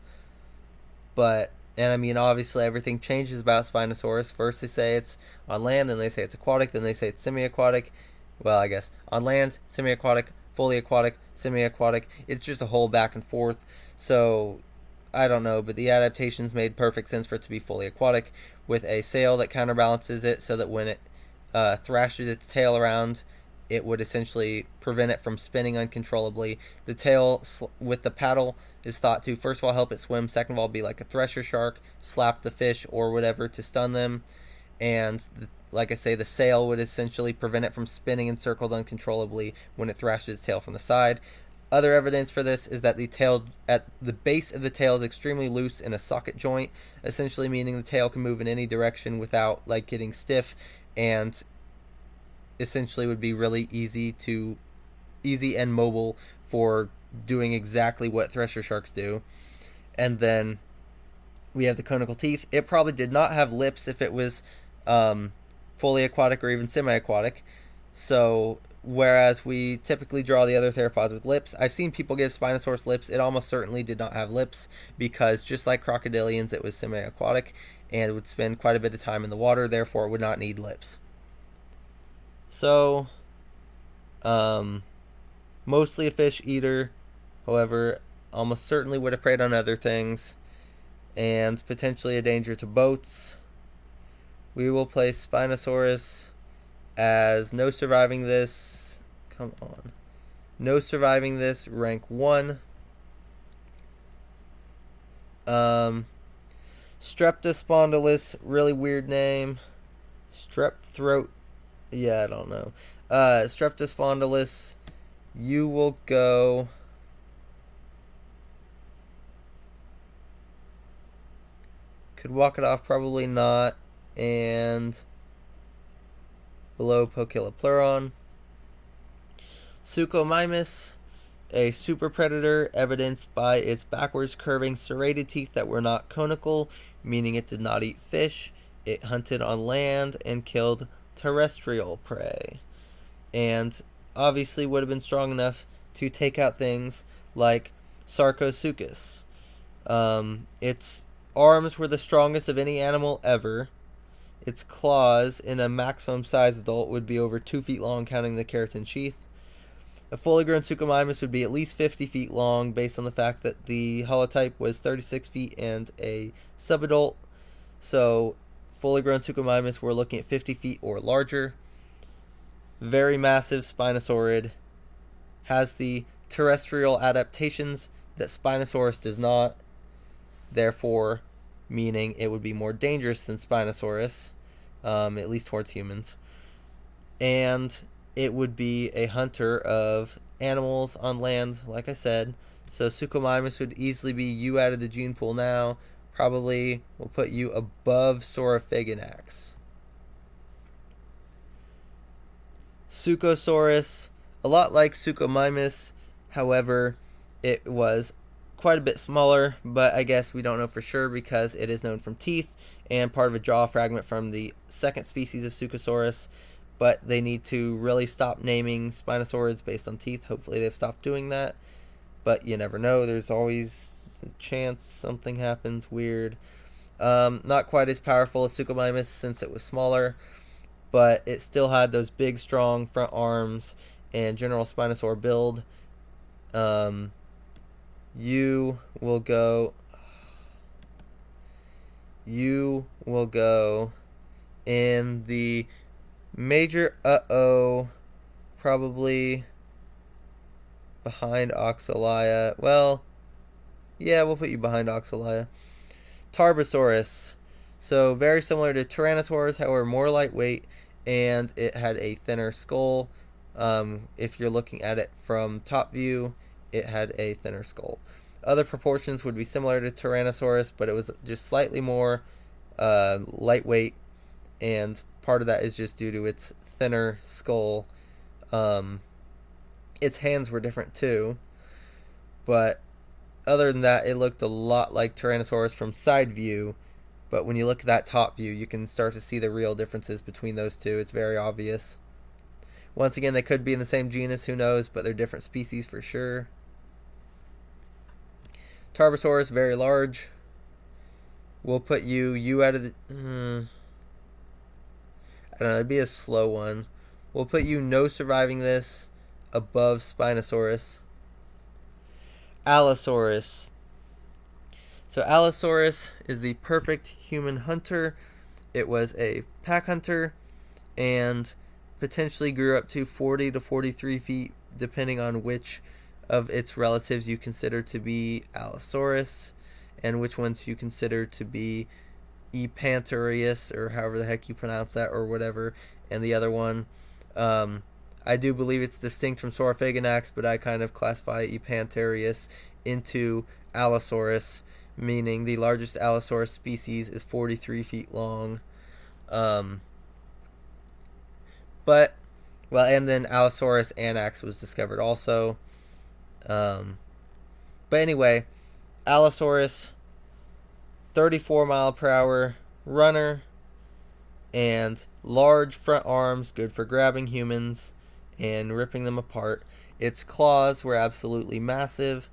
But, and I mean, obviously everything changes about Spinosaurus. First they say it's on land, then they say it's aquatic, then they say it's semi-aquatic. Well, I guess on land, semi-aquatic, fully aquatic, semi-aquatic. It's just a whole back and forth. So I don't know, but the adaptations made perfect sense for it to be fully aquatic, with a sail that counterbalances it, so that when it thrashes its tail around, it would essentially prevent it from spinning uncontrollably. The tail with the paddle is thought to, first of all, help it swim, second of all, be like a thresher shark, slap the fish or whatever to stun them, and like I say, the sail would essentially prevent it from spinning in circles uncontrollably when it thrashes its tail from the side. Other evidence for this is that the tail, at the base of the tail, is extremely loose in a socket joint, essentially meaning the tail can move in any direction without like getting stiff, and essentially would be really easy and mobile for doing exactly what thresher sharks do. And then we have the conical teeth. It probably did not have lips if it was fully aquatic or even semi-aquatic. So whereas we typically draw the other theropods with lips, I've seen people give Spinosaurus lips. It almost certainly did not have lips, because just like crocodilians, it was semi-aquatic and would spend quite a bit of time in the water, therefore it would not need lips. So, mostly a fish eater, however, almost certainly would have preyed on other things, and potentially a danger to boats. We will place Spinosaurus as no surviving this. Come on. No surviving this, rank 1. Streptospondylus, really weird name. Strep throat. Yeah, I don't know. Streptospondylus, you will go. Could walk it off, probably not. And below Poecilopleuron. Suchomimus, a super predator, evidenced by its backwards curving serrated teeth that were not conical, meaning it did not eat fish. It hunted on land and killed terrestrial prey, and obviously would have been strong enough to take out things like Sarcosuchus. Its arms were the strongest of any animal ever. Its claws, in a maximum size adult, would be over 2 feet long, counting the keratin sheath. A fully grown Suchomimus would be at least 50 feet long, based on the fact that the holotype was 36 feet and a subadult. So, fully grown Suchomimus, we're looking at 50 feet or larger. Very massive Spinosaurid. Has the terrestrial adaptations that Spinosaurus does not, therefore meaning it would be more dangerous than Spinosaurus, at least towards humans. And it would be a hunter of animals on land, like I said. So Suchomimus would easily be you out of the gene pool now. Probably will put you above Saurophaganax. Suchosaurus, a lot like Suchomimus, however, it was quite a bit smaller, but I guess we don't know for sure because it is known from teeth and part of a jaw fragment from the second species of Suchosaurus. But they need to really stop naming Spinosaurids based on teeth. Hopefully they've stopped doing that, but you never know. There's always a chance something happens weird. Not quite as powerful as Suchomimus since it was smaller, but it still had those big, strong front arms and general Spinosaur build. You will go in the major probably behind Oxalia. Well, yeah, we'll put you behind Oxalia. Tarbosaurus. So very similar to Tyrannosaurus, however more lightweight, and it had a thinner skull. If you're looking at it from top view, it had a thinner skull. Other proportions would be similar to Tyrannosaurus, but it was just slightly more lightweight, and part of that is just due to its thinner skull. Its hands were different too. But other than that, it looked a lot like Tyrannosaurus from side view. But when you look at that top view, you can start to see the real differences between those two. It's very obvious. Once again, they could be in the same genus, who knows, but they're different species for sure. Tarbosaurus, very large. We'll put you out of the... I don't know, it'd be a slow one. We'll put you no surviving this above Spinosaurus. Allosaurus. So Allosaurus is the perfect human hunter. It was a pack hunter and potentially grew up to 40 to 43 feet, depending on which of its relatives you consider to be Allosaurus and which ones you consider to be Epantherius, or however the heck you pronounce that, or whatever. And the other one, I do believe it's distinct from Saurophaganax, but I kind of classify Epantherius into Allosaurus, meaning the largest Allosaurus species is 43 feet long. But, well, and then Allosaurus annax was discovered also. But anyway, Allosaurus, 34 mile per hour runner, and large front arms, good for grabbing humans and ripping them apart. Its claws were absolutely massive,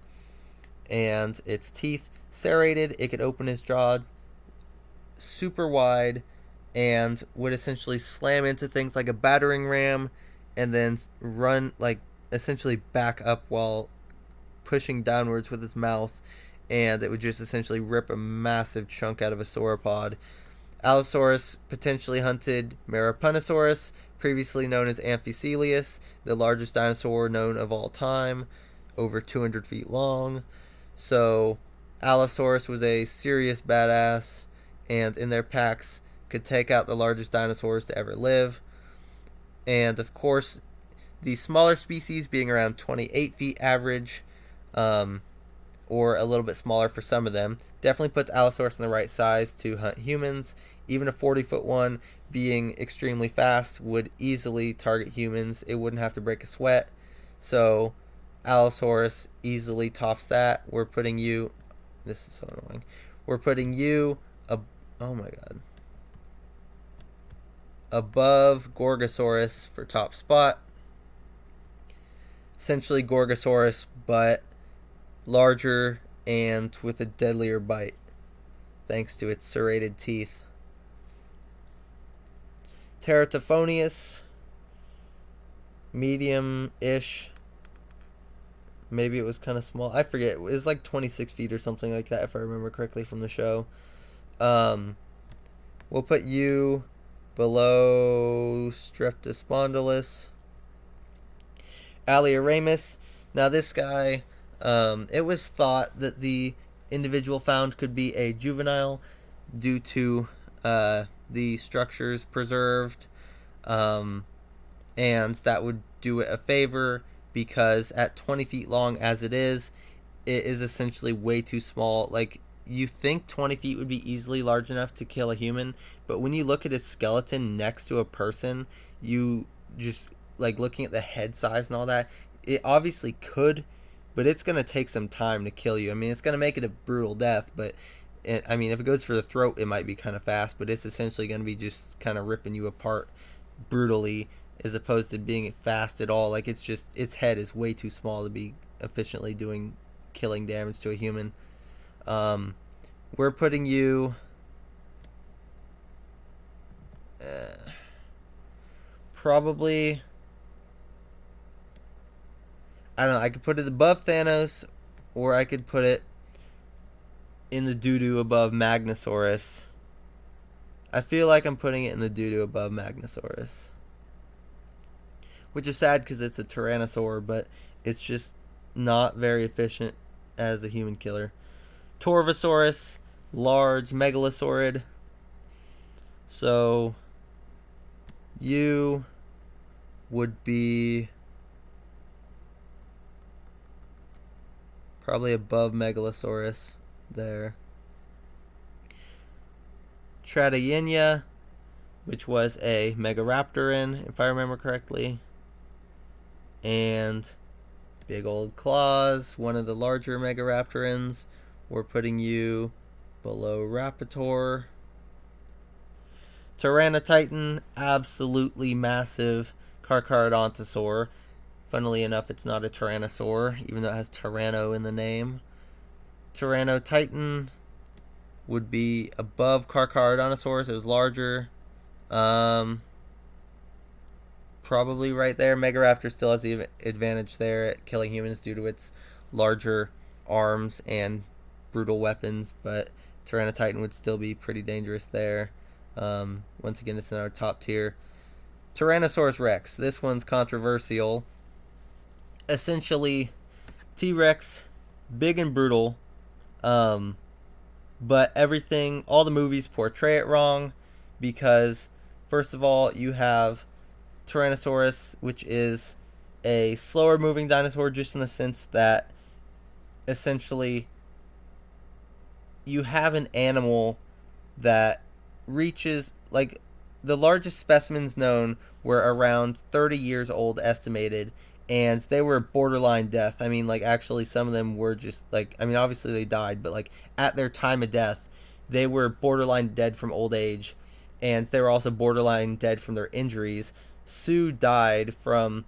and its teeth serrated. It could open its jaw super wide and would essentially slam into things like a battering ram and then run, like, essentially back up while pushing downwards with its mouth, and it would just essentially rip a massive chunk out of a sauropod. Allosaurus potentially hunted Meropuntosaurus, previously known as Amphicoelius, the largest dinosaur known of all time, over 200 feet long. So Allosaurus was a serious badass, and in their packs could take out the largest dinosaurs to ever live. And of course, the smaller species being around 28 feet average, or a little bit smaller for some of them, definitely puts Allosaurus in the right size to hunt humans. Even a 40-foot one, being extremely fast, would easily target humans. It wouldn't have to break a sweat. So Allosaurus easily tops that. We're putting you... This is so annoying. We're putting you... Oh my god. Above Gorgosaurus for top spot. Essentially Gorgosaurus, but larger and with a deadlier bite, thanks to its serrated teeth. Teratophonius, medium-ish. Maybe it was kind of small. I forget. It was like 26 feet or something like that, if I remember correctly from the show. We'll put you below Streptospondylus. Alioramus. Now this guy, it was thought that the individual found could be a juvenile due to the structures preserved, and that would do it a favor because at 20 feet long as it is essentially way too small. Like, you think 20 feet would be easily large enough to kill a human, but when you look at its skeleton next to a person, you just, like, looking at the head size and all that, it obviously could, but it's going to take some time to kill you. I mean, it's going to make it a brutal death, but I mean, if it goes for the throat, it might be kind of fast, but it's essentially going to be just kind of ripping you apart brutally, as opposed to being fast at all. Like, it's just, its head is way too small to be efficiently doing killing damage to a human. We're putting you probably, I don't know, I could put it above Thanos, or I could put it in the doo-doo above Magnosaurus. I feel like I'm putting it in the doo-doo above Magnosaurus, which is sad because it's a Tyrannosaur, but it's just not very efficient as a human killer. Torvosaurus, large megalosaurid. So you would be probably above Megalosaurus there. Tratayinia, which was a Megaraptoran, if I remember correctly. And big old claws, one of the larger Megaraptorans. We're putting you below Rapitor. Tyranotitan, absolutely massive Carcharodontosaur. Funnily enough, it's not a Tyrannosaur, even though it has Tyranno in the name. Tyrannotitan would be above Carcharodontosaurus. It was larger. Probably right there. Megaraptor still has the advantage there at killing humans due to its larger arms and brutal weapons, but Tyrannotitan would still be pretty dangerous there. Once again, it's in our top tier. Tyrannosaurus Rex. This one's controversial. Essentially, T-Rex, big and brutal, but everything, all the movies portray it wrong because, first of all, you have Tyrannosaurus, which is a slower moving dinosaur just in the sense that essentially you have an animal that reaches, like, the largest specimens known were around 30 years old estimated, and they were borderline death. I mean, like, actually some of them were just like, I mean, obviously they died, but like at their time of death they were borderline dead from old age, and they were also borderline dead from their injuries. Sue died from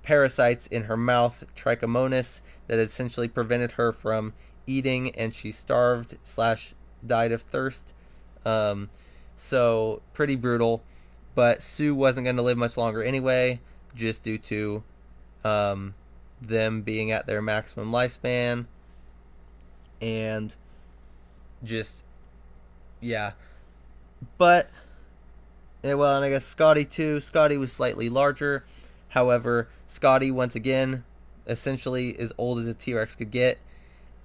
parasites in her mouth, trichomonas, that essentially prevented her from eating, and she starved slash died of thirst. So pretty brutal. But Sue wasn't going to live much longer anyway, just due to them being at their maximum lifespan. And just, yeah. But, well, and I guess Scotty too. Scotty was slightly larger. However, Scotty, once again, essentially as old as a T-Rex could get.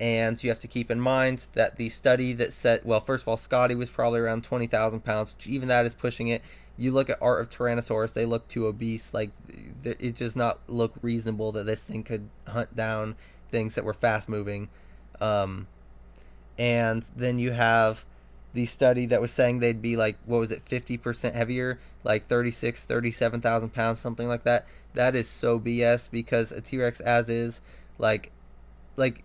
And you have to keep in mind that the study that said, well, first of all, Scotty was probably around 20,000 pounds, which even that is pushing it. You look at Art of Tyrannosaurus, they look too obese. Like, it does not look reasonable that this thing could hunt down things that were fast moving. And then you have the study that was saying they'd be like, what was it, 50% heavier, like 37,000 pounds, something like that. That is so BS, because a T-Rex as is, like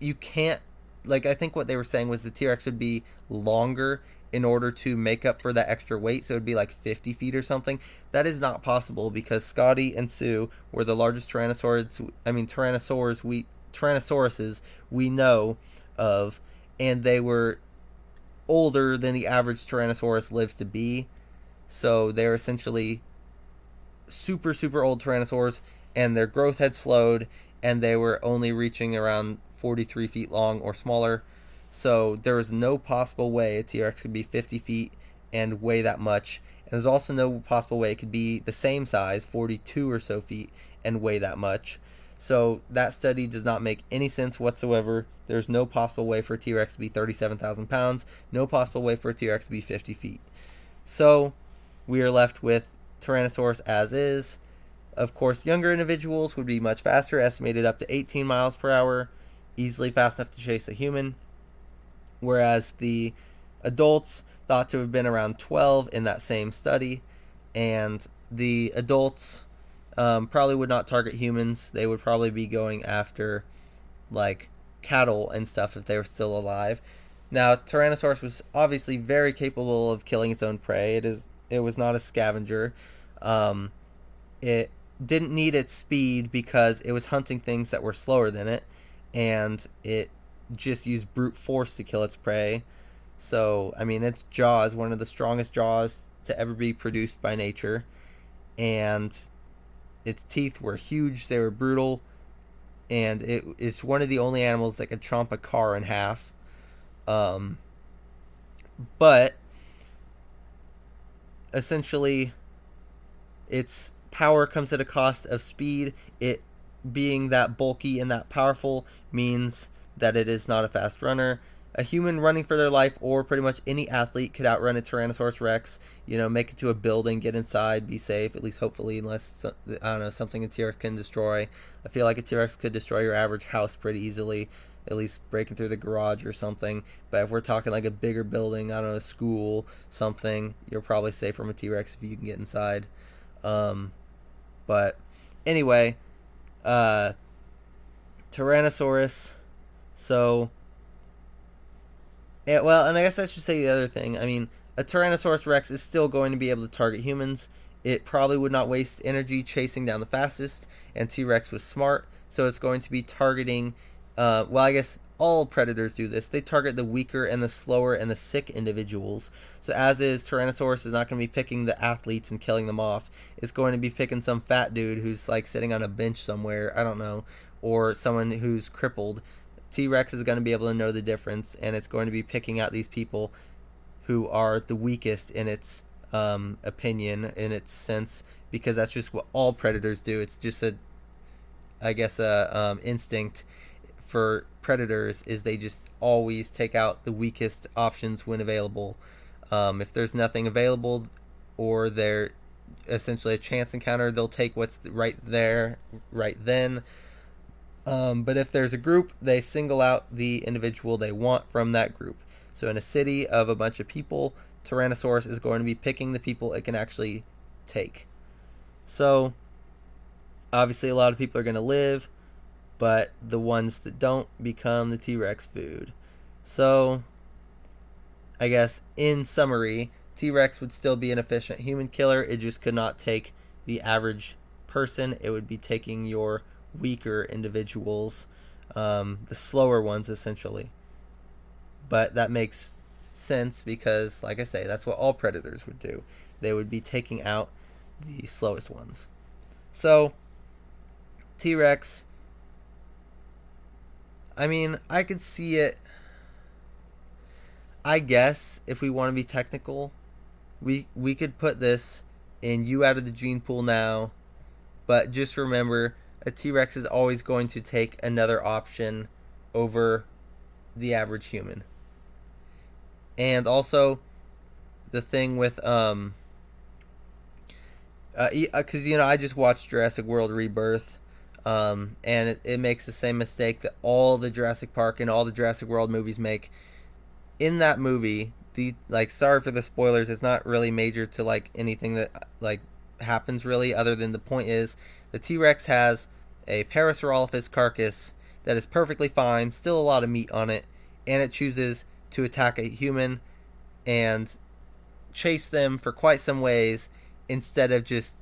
you can't, like, I think what they were saying was the T-Rex would be longer in order to make up for that extra weight, so it'd be like 50 feet or something. That is not possible, because Scotty and Sue were the largest Tyrannosauruses we know of, and they were older than the average Tyrannosaurus lives to be. So they're essentially super old Tyrannosaurs, and their growth had slowed, and they were only reaching around 43 feet long or smaller. So there was no possible way a T-Rex could be 50 feet and weigh that much. And there's also no possible way it could be the same size, 42 or so feet, and weigh that much. So that study does not make any sense whatsoever. There's no possible way for a T-Rex to be 37,000 pounds. No possible way for a T-Rex to be 50 feet. So we are left with Tyrannosaurus as is. Of course, younger individuals would be much faster, estimated up to 18 miles per hour, easily fast enough to chase a human. Whereas the adults thought to have been around 12 in that same study. And the adults probably would not target humans. They would probably be going after, like, cattle and stuff if they were still alive. Now, Tyrannosaurus was obviously very capable of killing its own prey. It was not a scavenger. It didn't need its speed because it was hunting things that were slower than it, and it just used brute force to kill its prey. So, I mean, its jaw is one of the strongest jaws to ever be produced by nature, and its teeth were huge, they were brutal, and it's one of the only animals that could chomp a car in half. But essentially, its power comes at a cost of speed. It being that bulky and that powerful means that it is not a fast runner. A human running for their life, or pretty much any athlete, could outrun a Tyrannosaurus Rex. Make it to a building, get inside, be safe, at least hopefully, unless, I don't know, something a T-Rex can destroy. I feel like a T-Rex could destroy your average house pretty easily, at least breaking through the garage or something. But if we're talking like a bigger building, I don't know, a school, something, you're probably safe from a T-Rex if you can get inside. But anyway, Tyrannosaurus. So, yeah, well, and I guess I should say the other thing. I mean, a Tyrannosaurus Rex is still going to be able to target humans. It probably would not waste energy chasing down the fastest, and T Rex was smart, so it's going to be targeting. Well, I guess all predators do this. They target the weaker and the slower and the sick individuals. So, as is, Tyrannosaurus is not going to be picking the athletes and killing them off. It's going to be picking some fat dude who's like sitting on a bench somewhere, I don't know, or someone who's crippled. T Rex is going to be able to know the difference, and it's going to be picking out these people who are the weakest in its opinion, in its sense, because that's just what all predators do. It's just I guess, a instinct for predators is they just always take out the weakest options when available. If there's nothing available, or they're essentially a chance encounter, they'll take what's right there, right then. But if there's a group, they single out the individual they want from that group. So in a city of a bunch of people, Tyrannosaurus is going to be picking the people it can actually take. So obviously a lot of people are going to live, but the ones that don't become the T-Rex food. So I guess in summary, T-Rex would still be an efficient human killer. It just could not take the average person. It would be taking your weaker individuals, the slower ones essentially. But that makes sense because, like I say, that's what all predators would do. They would be taking out the slowest ones. So, T-Rex, I mean, I could see it. I guess if we want to be technical, we could put this in you out of the gene pool now, but just remember a T-Rex is always going to take another option over the average human. And also the thing with because I just watched Jurassic World Rebirth, and it makes the same mistake that all the Jurassic Park and all the Jurassic World movies make. In that movie, sorry for the spoilers, it's not really major to like anything that like happens really, other than the point is the T-Rex has a Parasaurolophus carcass that is perfectly fine, still a lot of meat on it, and it chooses to attack a human and chase them for quite some ways instead of just,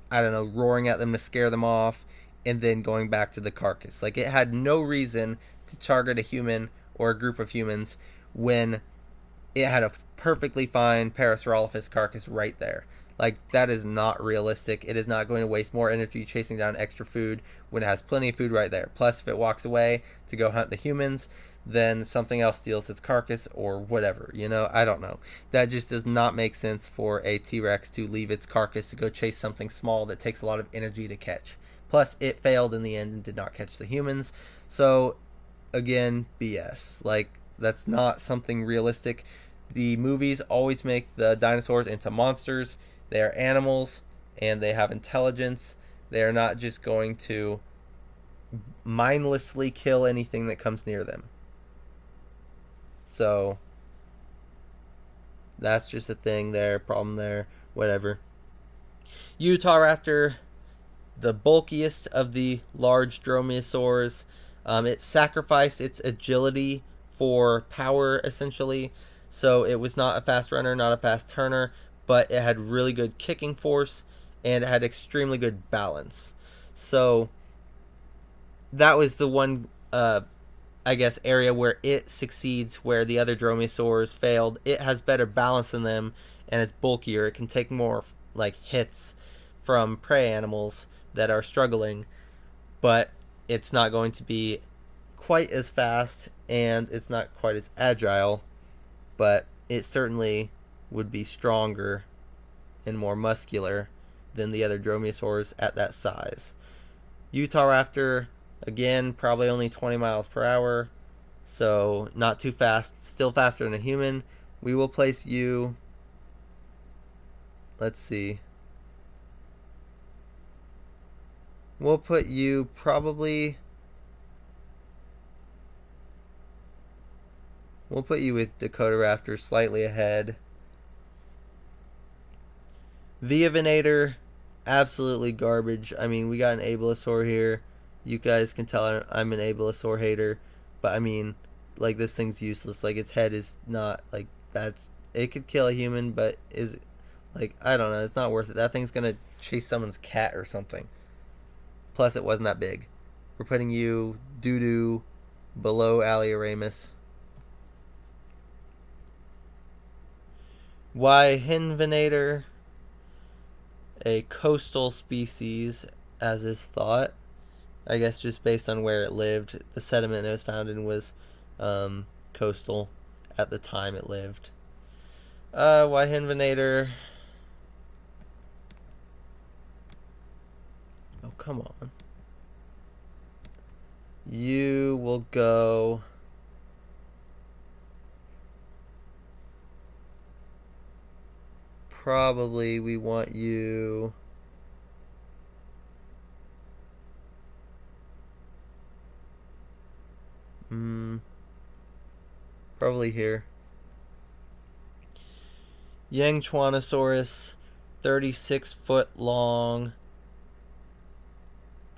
I don't know, roaring at them to scare them off and then going back to the carcass. Like, it had no reason to target a human or a group of humans when it had a perfectly fine Parasaurolophus carcass right there. Like, that is not realistic. It is not going to waste more energy chasing down extra food when it has plenty of food right there. Plus, if it walks away to go hunt the humans, then something else steals its carcass or whatever. I don't know. That just does not make sense for a T-Rex to leave its carcass to go chase something small that takes a lot of energy to catch. Plus, it failed in the end and did not catch the humans. So, again, BS. Like, that's not something realistic. The movies always make the dinosaurs into monsters. They are animals, and they have intelligence. They are not just going to mindlessly kill anything that comes near them. So, that's just a thing there, problem there, whatever. Utahraptor, the bulkiest of the large dromaeosaurs. It sacrificed its agility for power, essentially. So it was not a fast runner, not a fast turner, but it had really good kicking force, and it had extremely good balance. So that was the one, I guess, area where it succeeds where the other dromaeosaurs failed. It has better balance than them, and it's bulkier. It can take more like hits from prey animals that are struggling, but it's not going to be quite as fast, and it's not quite as agile, but it certainly would be stronger and more muscular than the other dromaeosaurs at that size. Utahraptor, again, probably only 20 miles per hour, so not too fast, still faster than a human. We will place you, let's see, we'll put you probably, we'll put you with Dakotaraptor slightly ahead. Venator, absolutely garbage. I mean, we got an Abelisaur here. You guys can tell I'm an ableist hater, but I mean, like, this thing's useless. Like, its head is not like that's it could kill a human, but is like, I don't know, it's not worth it. That thing's gonna chase someone's cat or something. Plus, it wasn't that big. We're putting you doo doo below Alioramus. Why Hinvenator, a coastal species, as is thought. I guess just based on where it lived, the sediment it was found in was coastal at the time it lived. Why Hinvenator? Oh, come on. You will go. Probably we want you. Probably here. Yangchuanosaurus, 36-foot long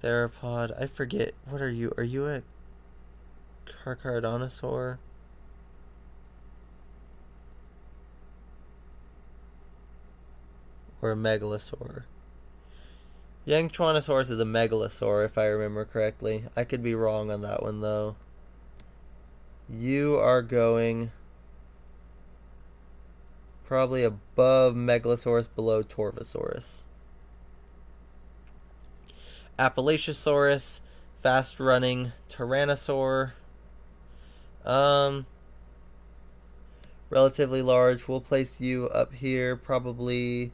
theropod. I forget. What are you? Are you a Carcharodontosaur? Or a megalosaur? Yangchuanosaurus is a megalosaur, if I remember correctly. I could be wrong on that one, though. You are going probably above Megalosaurus, below Torvosaurus. Appalachiosaurus, fast-running Tyrannosaur. Relatively large. We'll place you up here, probably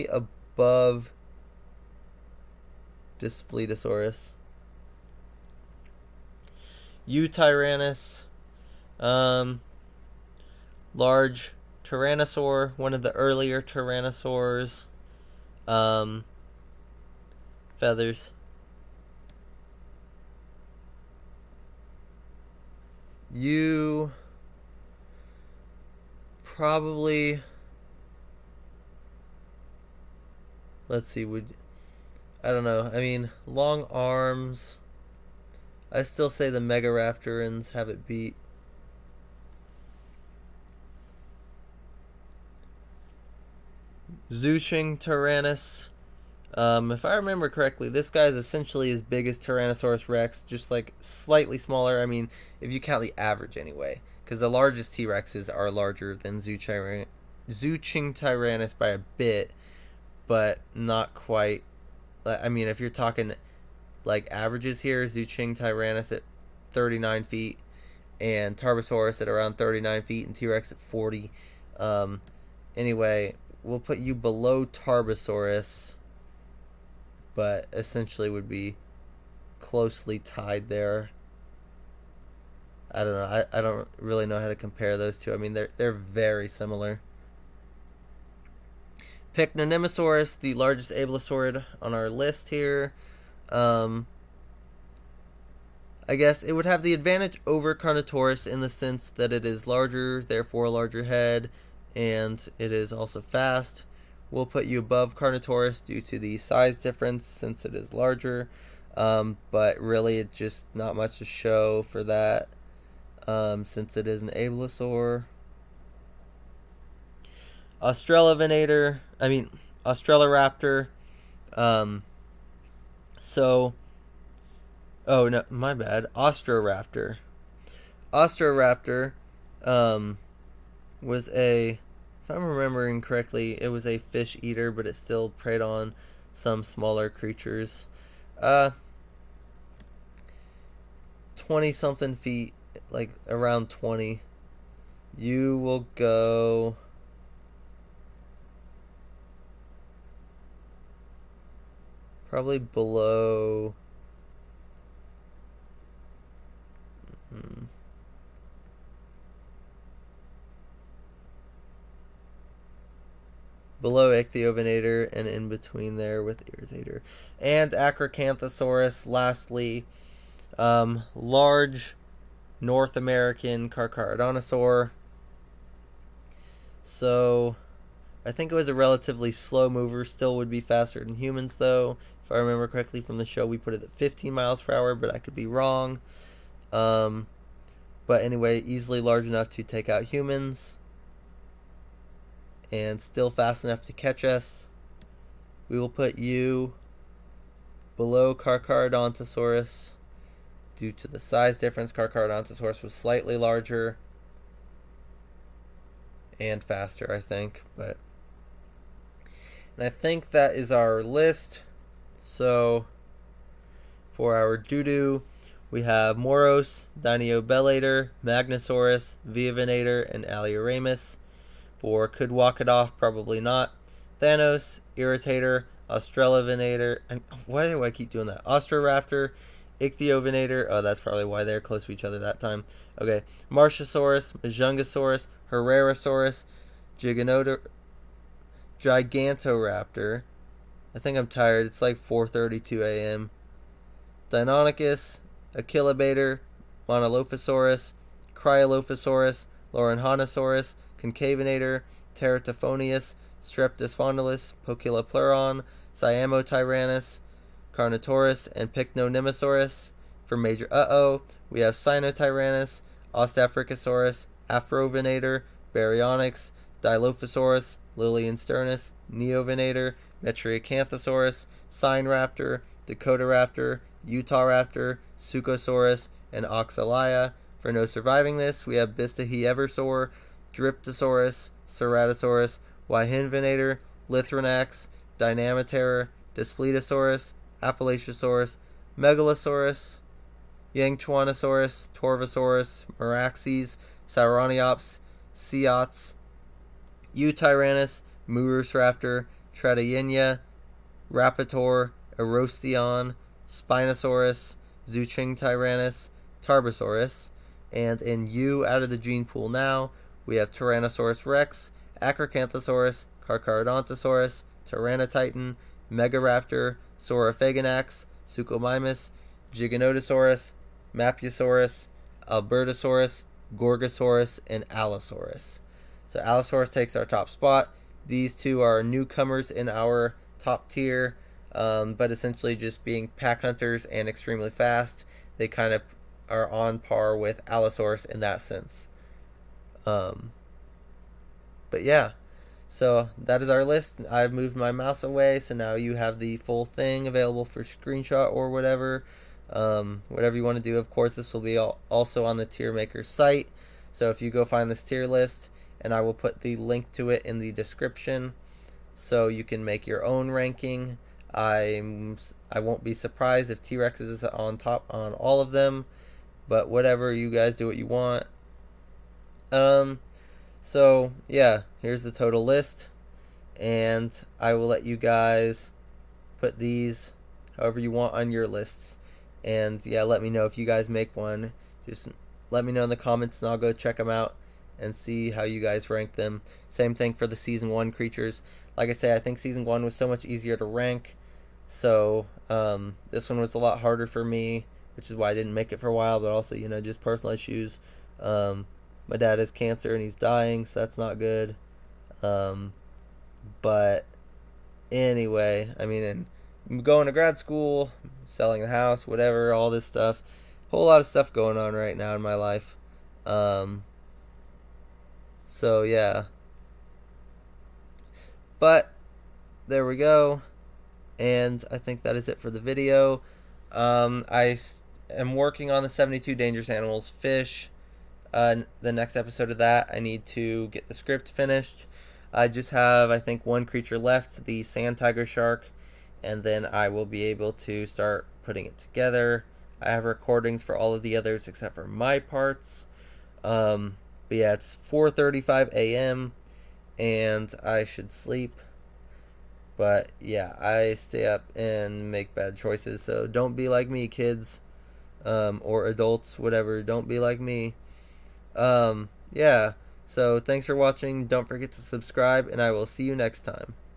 above Displetosaurus. Eutyrannus, large Tyrannosaur, one of the earlier Tyrannosaurs. Feathers. You probably, let's see, I don't know. I mean, long arms. I still say the Megaraptorans have it beat. Zuching Tyrannus. If I remember correctly, this guy is essentially as big as Tyrannosaurus Rex, just like slightly smaller. I mean, if you count the average anyway, because the largest T-Rexes are larger than Zuching Tyrannus by a bit, but not quite. I mean, if you're talking like averages here, Zuching Tyrannus at 39 feet, and Tarbosaurus at around 39 feet, and T-Rex at 40. Anyway, we'll put you below Tarbosaurus, but essentially would be closely tied there. I don't know. I don't really know how to compare those two. I mean, they're very similar. Pycnonymosaurus, the largest abelosaurid on our list here. I guess it would have the advantage over Carnotaurus in the sense that it is larger, therefore a larger head, and it is also fast. We'll put you above Carnotaurus due to the size difference since it is larger, but really it's just not much to show for that since it is an abelisaur. Australoraptor. Oh no, my bad. Ostroraptor. Ostroraptor was if I'm remembering correctly, it was a fish eater, but it still preyed on some smaller creatures. 20 something feet, like around 20. You will go probably below Ichthyovenator and in between there with Irritator. And Acrocanthosaurus, lastly, large North American Carcharodontosaur. So I think it was a relatively slow mover. Still would be faster than humans, though. If I remember correctly from the show, we put it at 15 miles per hour, but I could be wrong. Um, but anyway, easily large enough to take out humans, and still fast enough to catch us. We will put you below Carcharodontosaurus due to the size difference. Carcharodontosaurus was slightly larger and faster, I think. And I think that is our list. So for our doo-doo, we have Moros, Dinobellator, Magnosaurus, Viavenator, and Alioramus. For could walk it off, probably not. Thanos, Irritator, Australovenator. Why do I keep doing that? Ostroraptor, Ichthyovenator. Oh, that's probably why they're close to each other that time. Okay. Martiasaurus, Majungasaurus, Herrerasaurus, Gigantoraptor. I think I'm tired. It's like 4:32 a.m. Deinonychus, Achillobator, Monolophosaurus, Cryolophosaurus, Lorenhanosaurus, Concavenator, Teratophonius, Streptospondylis, Poecilopleuron, Siamotyrannus, Carnotaurus, and Pycnonemosaurus. For major we have Sinotyrannus, Ostafricosaurus, Afrovenator, Baryonyx, Dilophosaurus, Liliensternus, Neovenator, Metriacanthosaurus, Signraptor, Dakotaraptor, Utahraptor, Suchosaurus, and Oxalia. For no surviving this, we have Bistahieversaur, Dryptosaurus, Ceratosaurus, Wyhinvenator, Lithranax, Dynamiterror, Daspletosaurus, Appalachiosaurus, Megalosaurus, Yangchuanosaurus, Torvosaurus, Meraxes, Sauroniops, Ceots, Eutyrannus, Murusraptor, Tradayinia, Rapator, Erostion, Spinosaurus, Zuchingtyrannus, Tarbosaurus. And in U, out of the gene pool now, we have Tyrannosaurus rex, Acrocanthosaurus, Carcharodontosaurus, Tyrannotitan, Megaraptor, Saurophaganax, Suchomimus, Giganotosaurus, Mapiosaurus, Albertosaurus, Gorgosaurus, and Allosaurus. So Allosaurus takes our top spot. These two are newcomers in our top tier, but essentially just being pack hunters and extremely fast. They kind of are on par with Allosaurus in that sense. But yeah, so that is our list. I've moved my mouse away, so now you have the full thing available for screenshot or whatever. Whatever you want to do. Of course, this will be also on the tier maker site. So if you go find this tier list, and I will put the link to it in the description, so you can make your own ranking. I won't be surprised if T-Rex is on top on all of them, but whatever, you guys do what you want. So yeah, here's the total list, and I will let you guys put these however you want on your lists. And yeah, let me know if you guys make one. Just let me know in the comments, and I'll go check them out and see how you guys rank them. Same thing for the Season 1 creatures. Like I say, I think Season 1 was so much easier to rank, so this one was a lot harder for me, which is why I didn't make it for a while, but also, just personal issues. My dad has cancer and he's dying, so that's not good. But anyway, and I'm going to grad school, selling the house, whatever, all this stuff. Whole lot of stuff going on right now in my life. So yeah. But there we go. And I think that is it for the video. I am working on the 72 Dangerous Animals fish. The next episode of that, I need to get the script finished. I just have, I think, one creature left, the sand tiger shark, and then I will be able to start putting it together. I have recordings for all of the others except for my parts. But yeah, it's 4:35 a.m. and I should sleep. But yeah, I stay up and make bad choices, so don't be like me, kids, or adults, whatever. Don't be like me. Yeah, so thanks for watching. Don't forget to subscribe, and I will see you next time.